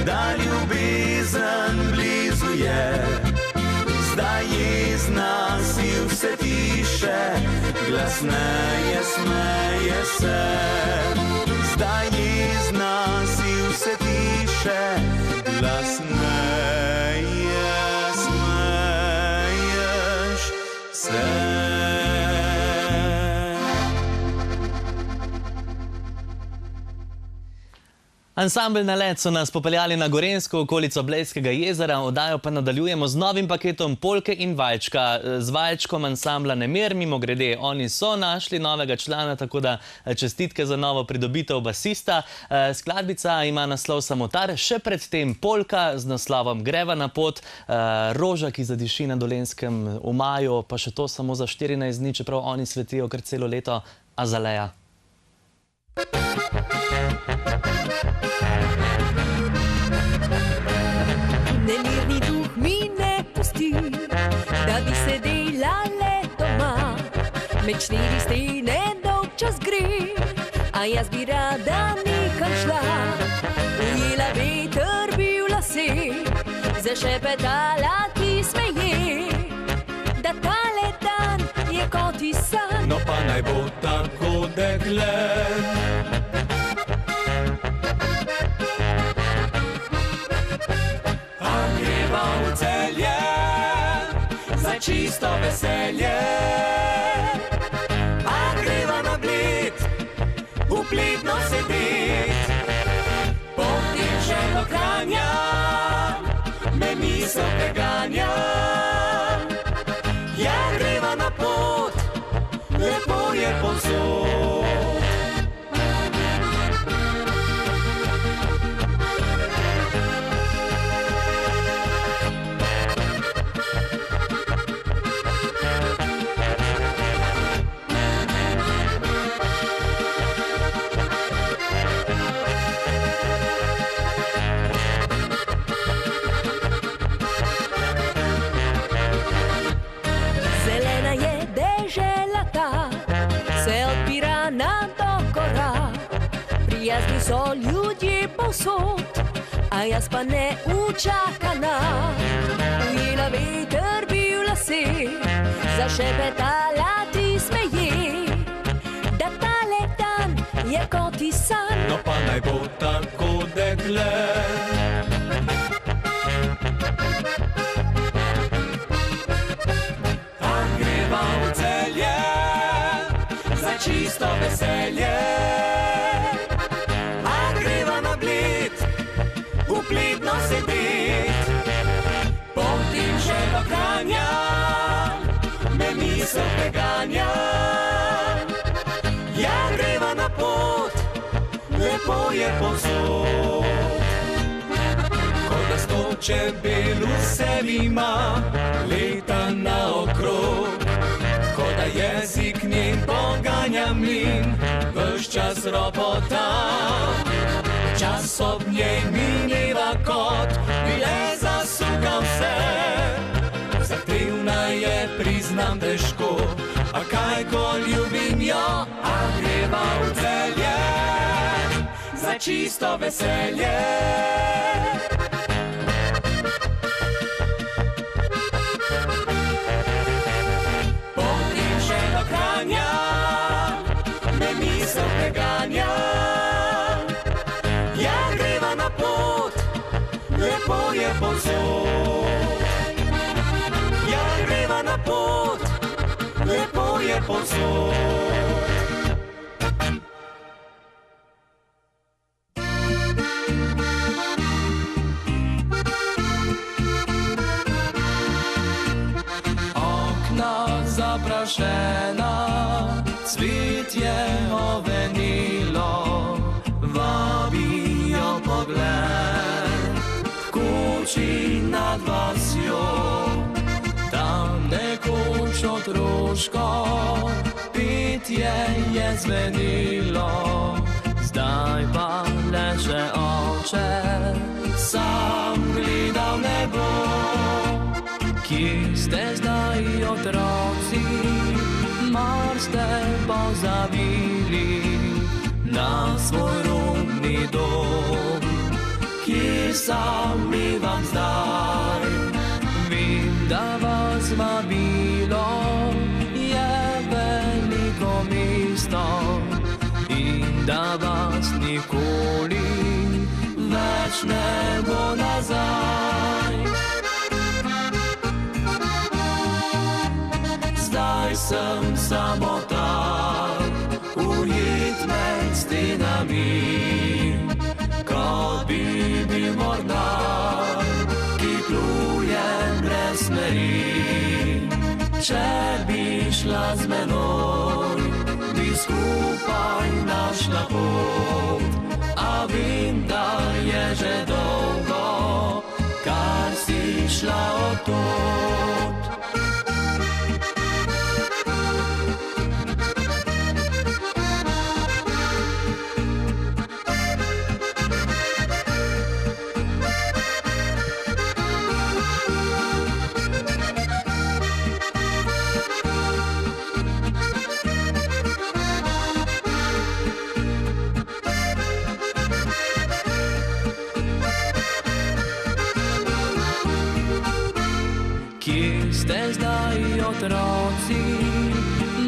Da ljubezen blizu je. Zdaj jezna si vse tiše, glasneje smeje se. Zdaj jezna si vse tiše, glasneje smeješ se. Ansambel Nalet so nas popeljali na Gorenjsko okolico Blejskega jezera, oddajo pa nadaljujemo z novim paketom Polke in Valčka. Z Valčkom ansambla Nemir, mimogrede, oni so našli novega člana, tako da čestitke za novo pridobitev basista. Skladbica ima naslov Samotar, še predtem Polka z naslovom Greva na pot, Roža, ki zadiši na Dolenjskem v maju, pa še to samo za 14 dni, čeprav oni svetijo kar celo leto, Azaleja. Nemirni duh mi ne pusti, da bi sedela le doma. Med štiri stene dolg čas gre, a jaz bi rada nekam šla. Ujela veter bi v lase, zašepetala ti smeje, da tale dan je kot ti san. No pa naj bo tako, dekle. Celje, za čisto veselje, a greva na Bled, v Pledno sedit, potem še do Kranja, me misel preganja. Ja, greva na pot, lepo je povsod. Prijazni so ljudje povsod, a jaz pa ne učakana. Ujela veter bi v lase, zašepetala ti smeje, da tale dan je kot ti san. No pa naj bo tako, dekle. A greva v Celje, za čisto veselje, Pledno sedit, potem še do Kranja, me misel preganja. Ja, greva na pot, lepo je povsod. Ko da sto čebel vse ima, leta naokrog, ko da jezik njen poganja mlin, ves čas ropota. Čas ob njej mineva kot bi le zasukal vse. Zahtevna je, priznam težko, a kaj ko ljubim jo, a greva v Celje, za čisto veselje. Potem še do Kranja, me misel preganja. Lepo je povsod. Ja, greva na pot, lepo je povsod. Okna zaprašena, cvetje ovenilo, vabijo pogled. Kuči nad vasjo, tam nekoč otroško petje je zvenilo. Zdaj pa leže oče, sam gleda v nebo. Kje ste zdaj otroci, mar ste pozabili na svoj rodni dom. Kje sami vam zdaj, vem, da vas vabilo je veliko mesto in da vas nikoli več ne bo nazaj. Zdaj sem samotar, ujet med stenami, ko Če bi šla z menoj, bi skupaj našla pot. A vem, da je že dolgo, kar si šla od tod. Kje ste zdaj otroci,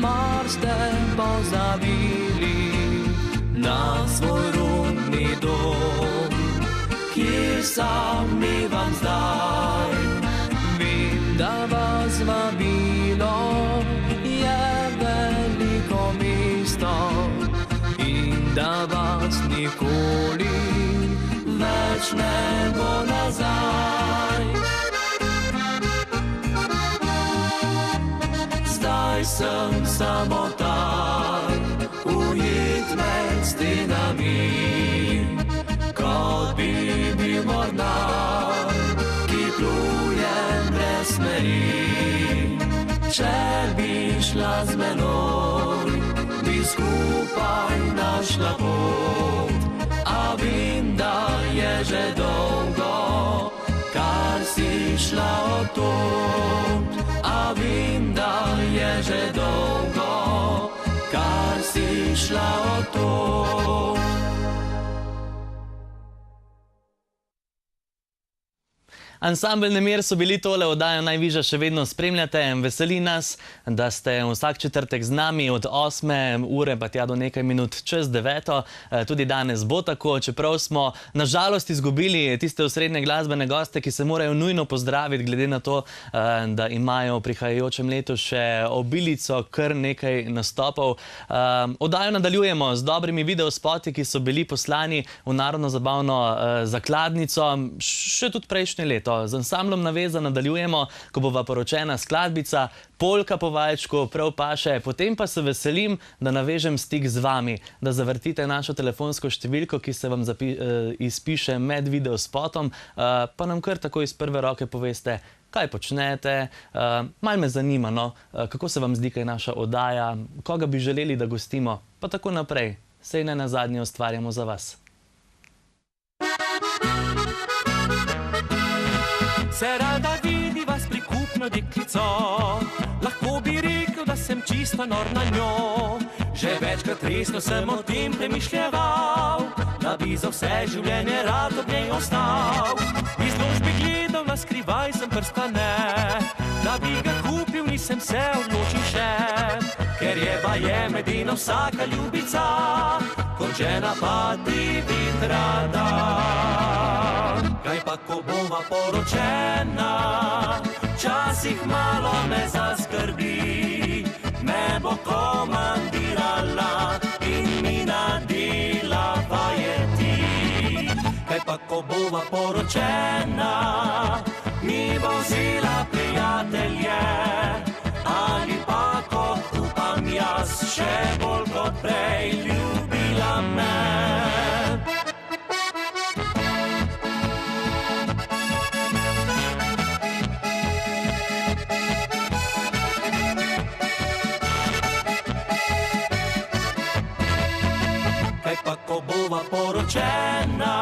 mar ste pozabili na svoj rodni dom? Kje sami vam zdaj? Vem, da vas vabilo je veliko mesto in da vas nikoli več ne bo nazaj. Zdaj sem samo tam, ujet med stenami, kot bi bil mornar, ki pluje brez smeri. Če bi šla z menoj, bi skupaj našla pot. A vem, da je že dolgo, kar si šla od tod. A vem, da je že dolgo, kar si šla od tod. Ansambel Nemir so bili tole, oddajo Najvižja še vedno spremljate. Veseli nas, da ste vsak četrtek z nami od 8. ure pa tja do nekaj minut čez 9. Tudi danes bo tako, čeprav smo na žalost izgubili tiste osrednje glasbene goste, ki se morajo nujno pozdraviti, glede na to, da imajo v prihajajočem letu še obilico kar nekaj nastopov. Oddajo nadaljujemo z dobrimi videospoti, ki so bili poslani v Narodno zabavno zakladnico še tudi prejšnje leto. Z ansamblom Naveza nadaljujemo, ko bova poročena skladbica, polka po valčku, prav paše. Potem pa se veselim, da navežem stik z vami, da zavrtite našo telefonsko številko, ki se vam izpiše med videospotom, pa nam kar tako iz prve roke poveste, kaj počnete. Malo me zanima, no, kako se vam zdi, kaj naša oddaja, koga bi želeli, da gostimo, pa tako naprej. Sej ne nazadnje ustvarjamo za vas. Se rada vidi vas prikupno deklico, lahko bi rekel, da sem čisto nor na njo. Že večkrat resno sem o tem premišljeval, da bi za vse življenje rad ob njej ostal. Iz ložbe gledal na skrivaj sem prstane, da bi ga kupil, nisem se odločil še. Ker je baje medina vsaka ljubica, končena pa ti bit rada. Kaj pa ko bova poročena, včasih malo me zaskrbi, me bo komandirala in mi nadela vajeti. Kaj pa ko bova poročena, mi bo vzela prijatelje, ali pa kot upam jaz, še bolj kot prej ljubila me. Ko bova poročena,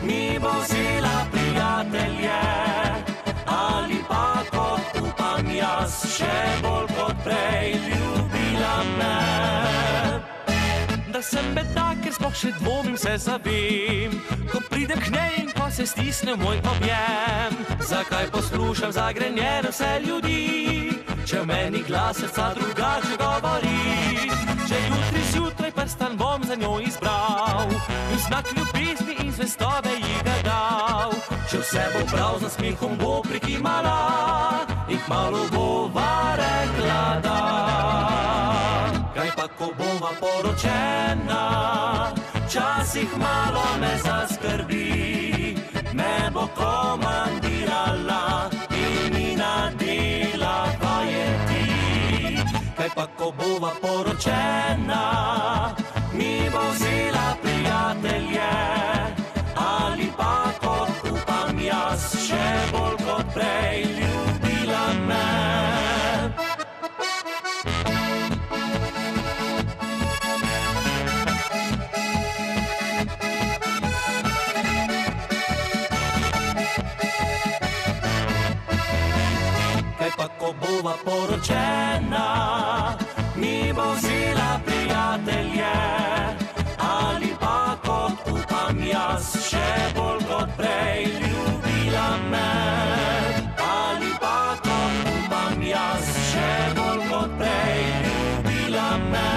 mi bo vzela prijatelje, ali pa kot upam jaz, še bolj kot prej ljubila me. Da sem bedak, ker sploh še dvomim, se zavem, ko pridem k njej in ko se stisne moj objem. Zakaj poslušam zagrenjene vse ljudi, če v meni glas srca drugače govori. Če jutri zjutraj prstan bom za njo izbral in znak ljubezni in zvestobe ji ga dal. Če vse bo prav, z nasmehom bo prikimala in kmalu bova rekla da. Kaj pa ko bova poročena, včasih malo me zaskrbi, me bo komandirala in mi nadela vajeti. Kaj pa ko bova poročena, mi bo vzela prijatelje, ali pa kot upam jaz, še bolj kot prej ljubila me. Kaj pa ko bova poročena, mi bo vzela prijatelje, ali pa kot upam jaz, še bolj kot prej ljubila me. Ali pa kot upam jaz, še bolj kot prej ljubila me.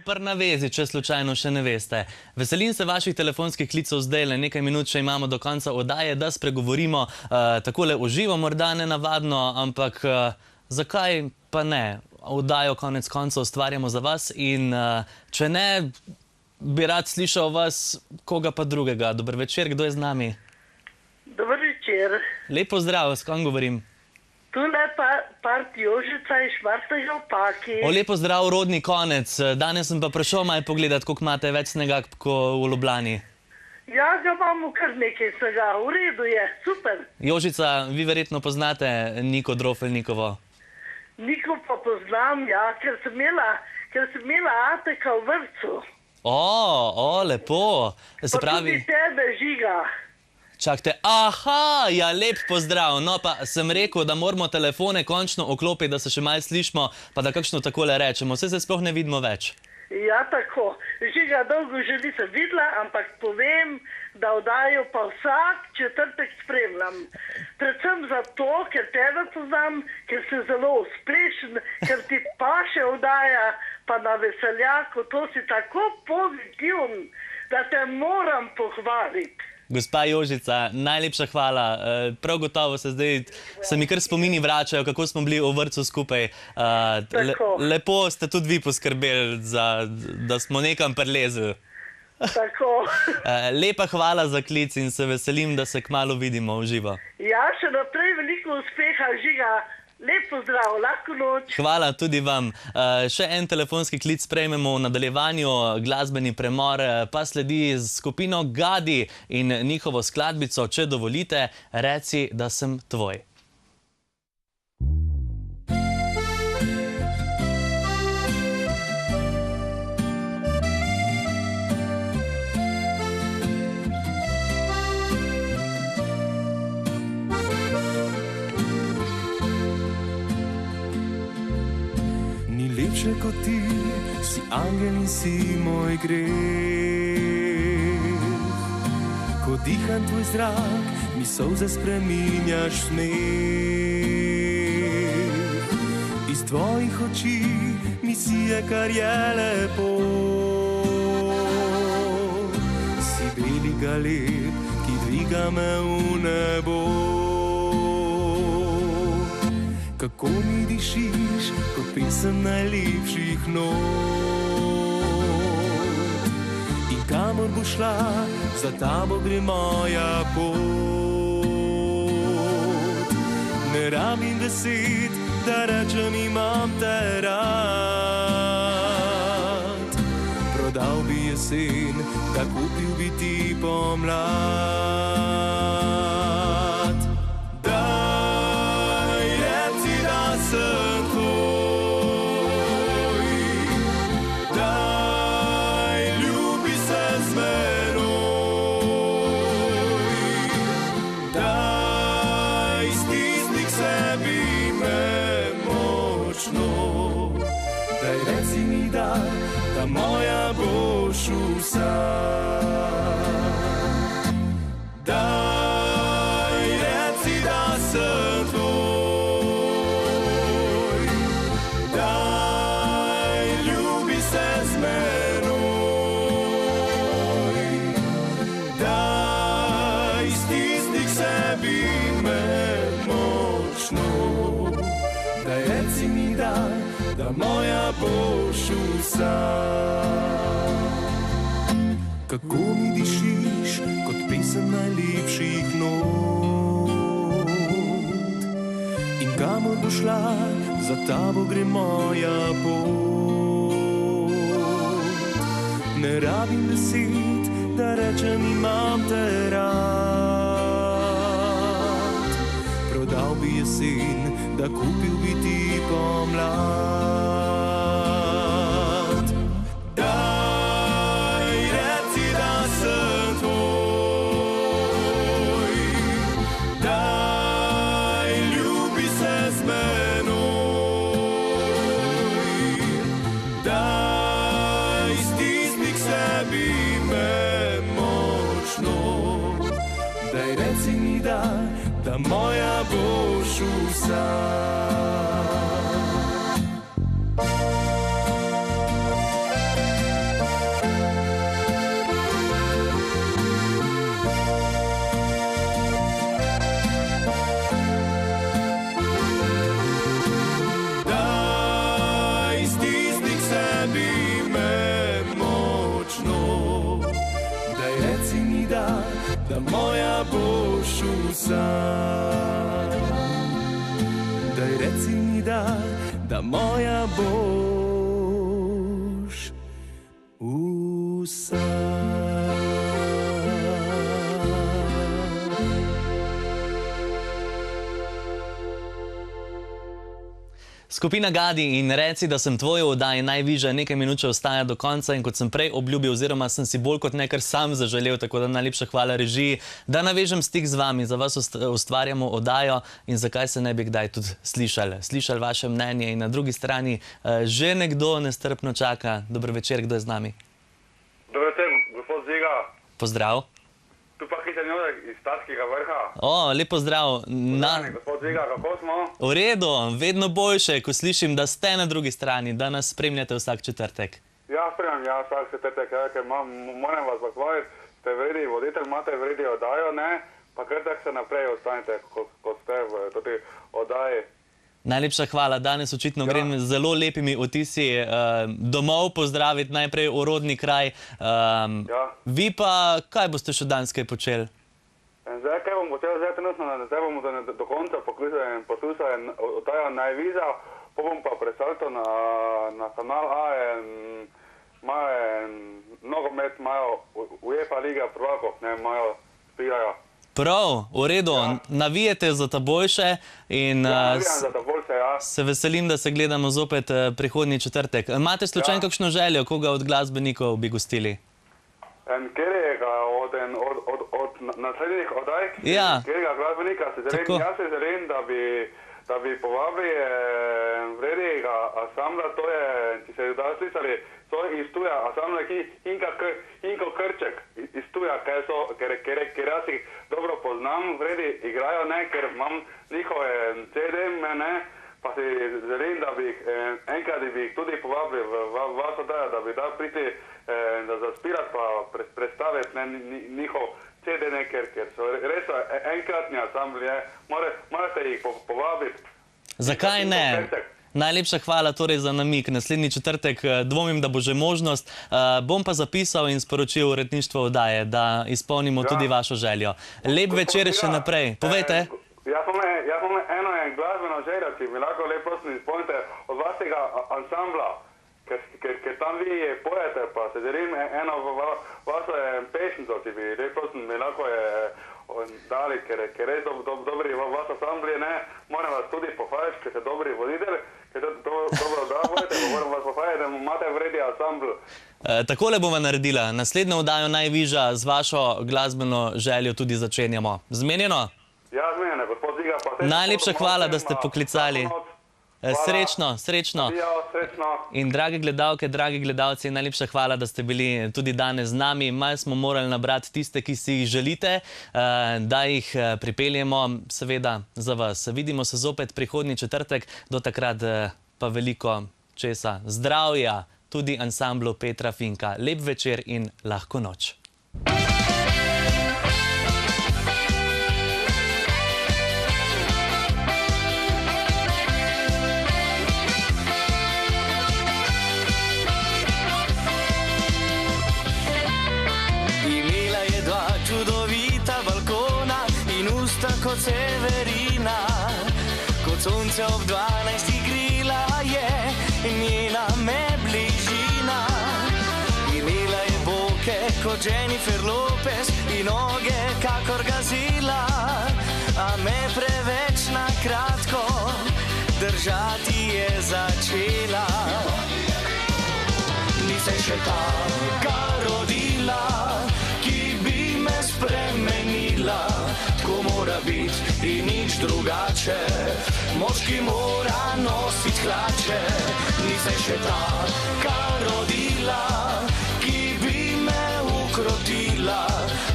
Super na vezi, če slučajno še ne veste. Veselim se vaših telefonskih klicev zdaj, le nekaj minut še imamo do konca oddaje, da spregovorimo takole v živo, morda nenavadno, ampak zakaj pa ne? Oddajo konec koncev ustvarjamo za vas in če ne, bi rad slišal vas, koga pa drugega. Dober večer, kdo je z nami? Dober večer. Lep pozdrav, s kom govorim? Tule part Jožica iz Šmartnega v Paki. Lepo zdrav, rodni konec. Danes sem pa prišel malo pogledat, koliko imate več snega kot v Ljubljani. Ja, ga imamo kar nekaj snega. V redu je, super. Jožica, vi verjetno poznate Niko Drofelnikovo. Niko pa poznam, ja, ker sem imela Ateka v vrtcu. Lepo. Se pravi... Pa tudi tebe, Žiga. Čakajte, aha, ja, lep pozdrav. No, pa sem rekel, da moramo telefone končno oklopiti, da se še malo slišimo, pa da kakšno takole rečemo. Vse se sploh ne vidimo več. Ja, tako. Žiga, dolgo že nisem videla, ampak povem, da oddajo pa vsak četrtek spremljam. Predvsem zato, ker tebe poznam, ker si zelo uspešen, ker ti paše oddaja, pa na veseljaku, to si tako pozitiven, da te moram pohvaliti. Gospa Jožica, najlepša hvala. Prav gotovo se mi kar spomini vračajo, kako smo bili v vrtcu skupaj. Lepo ste tudi vi poskrbeli, da smo nekam prilezli. Tako. Lepa hvala za klic in se veselim, da se kmalu vidimo v živo. Ja, še naprej veliko uspeha, Žiga. Lep pozdrav, lahko noč. Hvala tudi vam. Še en telefonski klic sprejmemo v nadaljevanju, glasbeni premor pa sledi z skupino Gadi in njihovo skladbico, če dovolite, Reci, da sem tvoj. Lepše kot ti, si angel in si moj greh. Ko diham tvoj zrak, mi solze spreminjaš smeh. Iz tvojih oči mi sije, kar je lepo. Si beli galeb, ki dviga me v nebo. Kako mi dišiš, kot pesem najlepših not. In kamor bo šla, za tabo gre moja pot. Ne rabim besed, da rečem imam te rad. Prodal bi jesen, da kupil bi ti pomlad. Sem tvoj, daj, ljubi se z menoj, daj, stisni k sebi me močno, daj, reci mi da moja boš vsa. Daj, reci, da sem tvoj. Da moja boš vsa. Kako mi dišiš, kot pesem osem najlepših not. In kamor bo šla, za tabo gre moja pot. Ne rabim besed, da rečem imam te rad. Prodal bi jesen, da kupil bi ti pomlad. Daj, reci, da sem tvoj. Daj, ljubi se z menoj. Daj, stisni k sebi me močno. Daj, reci mi da moja boš vsa. Daj, stisni k sebi me močno. Daj, reci mi da moja boš vsa. Daj, reci mi da moja boš vsa. Skupina Gadi in Reci, da sem tvoj, v oddaji Najvižja nekaj minut še ostaja do konca in kot sem prej obljubil, oziroma sem si bolj kot nekaj sam zaželel, tako da najlepša hvala režiji, da navežem stik z vami, za vas ustvarjamo oddajo in zakaj se ne bi kdaj tudi slišali vaše mnenje. In na drugi strani že nekdo nestrpno čaka. Dober večer, kdo je z nami? Dober večer, gospod Ziga. Pozdrav. Tu pa Hitan Jozek iz Tatskega vrha. Lep pozdrav. Gospod Ziga, kako smo? V redu, vedno boljše, ko slišim, da ste na drugi strani, da nas spremljate vsak četrtek. Ja, spremljam, vsak četrtek, ker moram vas pohvaliti, ste vredi voditelj, imate vredi oddajo, ne? Pa kar tak se naprej ostanite, ko ste v toti oddaji. Najlepša hvala, danes očitno grem z zelo lepimi vtisi domov pozdraviti najprej v rodni kraj. Vi pa, kaj boste še danes kaj počeli? Zdaj, kaj bom počel, zdaj bomo do konca poslušali oddajo Najvižja, pa bom pa presalto na kanal A in imajo nogomet, imajo UEFA Liga prvakov, ne, imajo spijajo. Prav, v redu, navijete za ta boljše in se veselim, da se gledamo zopet prihodnji četrtek. Imate slučajno kakšno željo, koga od glasbenikov bi gostili? Katerega od naslednjih oddaj, katerega glasbenika se želim, jaz se želim, da bi povabili vrednega ansambla, to je, če se je da slišali, to je iz tuja, ansambla Hinko Krček, iz tuja, ker jaz jih dobro poznam, vredi igrajo, ne, ker imam njihove CD, ne, pa si želim, da bi enkrat bi jih tudi povabili v vas oddajo, da bi da priti, da zaspirati pa predstaviti njihov CD, ne, ker so res enkratni ansambli, morate jih povabiti. Zakaj ne? Najlepša hvala torej za namik. Naslednji četrtek dvomim, da bo že možnost. Bom pa zapisal in sporočil uredništvo oddaje, da izpolnimo tudi vašo željo. Lep večer še naprej. Povejte. Jaz imam eno glasbeno željo, ki mi lahko lepo izpolnite od vašega ansambla, ker tam vi pojete, pa se želim eno vašo pesnico, ki bi lepo mi lahko dali, ker res dobri vaš ansambli, ne, moram vas tudi pohvaliti, ker ste dobri voditelj, ker dobro da vodite, moram vas pohvaliti, da imate vredi ansambl. Takole bova naredila. Naslednjo oddajo Najvižja z vašo glasbeno željo tudi začenjamo. Zmenjeno? Ja, zmenjeno, gospod Ziga. Najlepša hvala, da ste poklicali. Srečno, srečno. In drage gledalke, dragi gledalci, najlepša hvala, da ste bili tudi danes z nami. Malo smo morali nabrati tiste, ki si jih želite, da jih pripeljemo, seveda za vas. Vidimo se zopet prihodnji četrtek, do takrat pa veliko česa. Zdravja tudi ansamblu Petra Finka. Lep večer in lahko noč. kot Severina, kot sonce ob 12 grila je njena me bližina. Imela je boke kot Jennifer Lopez in noge kakor Gazila, a me preveč na kratko držati je začela. Ni se še taka rodila, ki bi me spremenila. Tako mora biti in nič drugače, moški mora nositi hlače. Ni se še taka rodila, ki bi me ukrotila.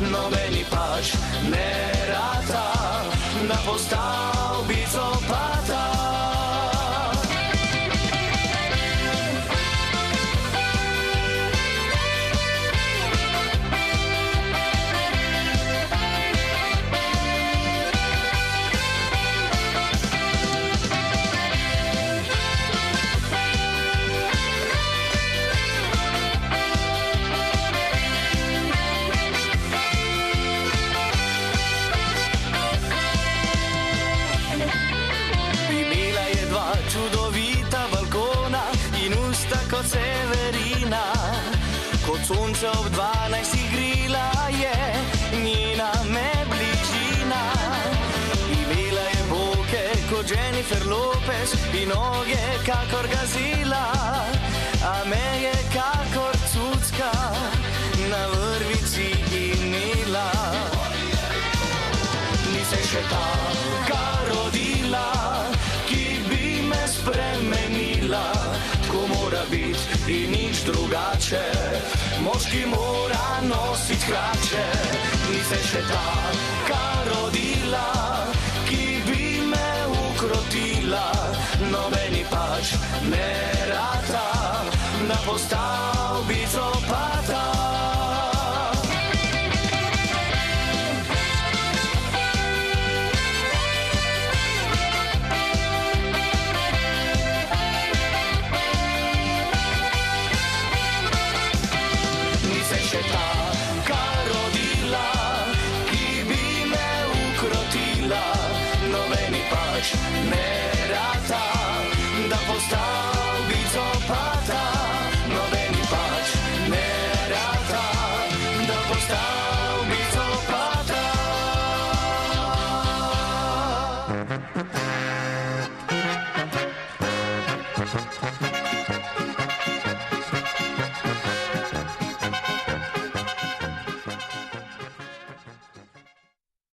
No meni pač ne rata, da postal bi copata. Kot Severina, kot sonce ob 12 grila je njena me bližina. Imela je boke kot Jennifer Lopez in noge kakor Gazila, a me je kakor cucka na vrvici imela. Ni se še taka rodila, ki bi me spremenila. Tako mora biti in nič drugače, moški mora nositi hlače. Ni se še taka rodila, ki bi me ukrotila. No meni pač ne rata, da postal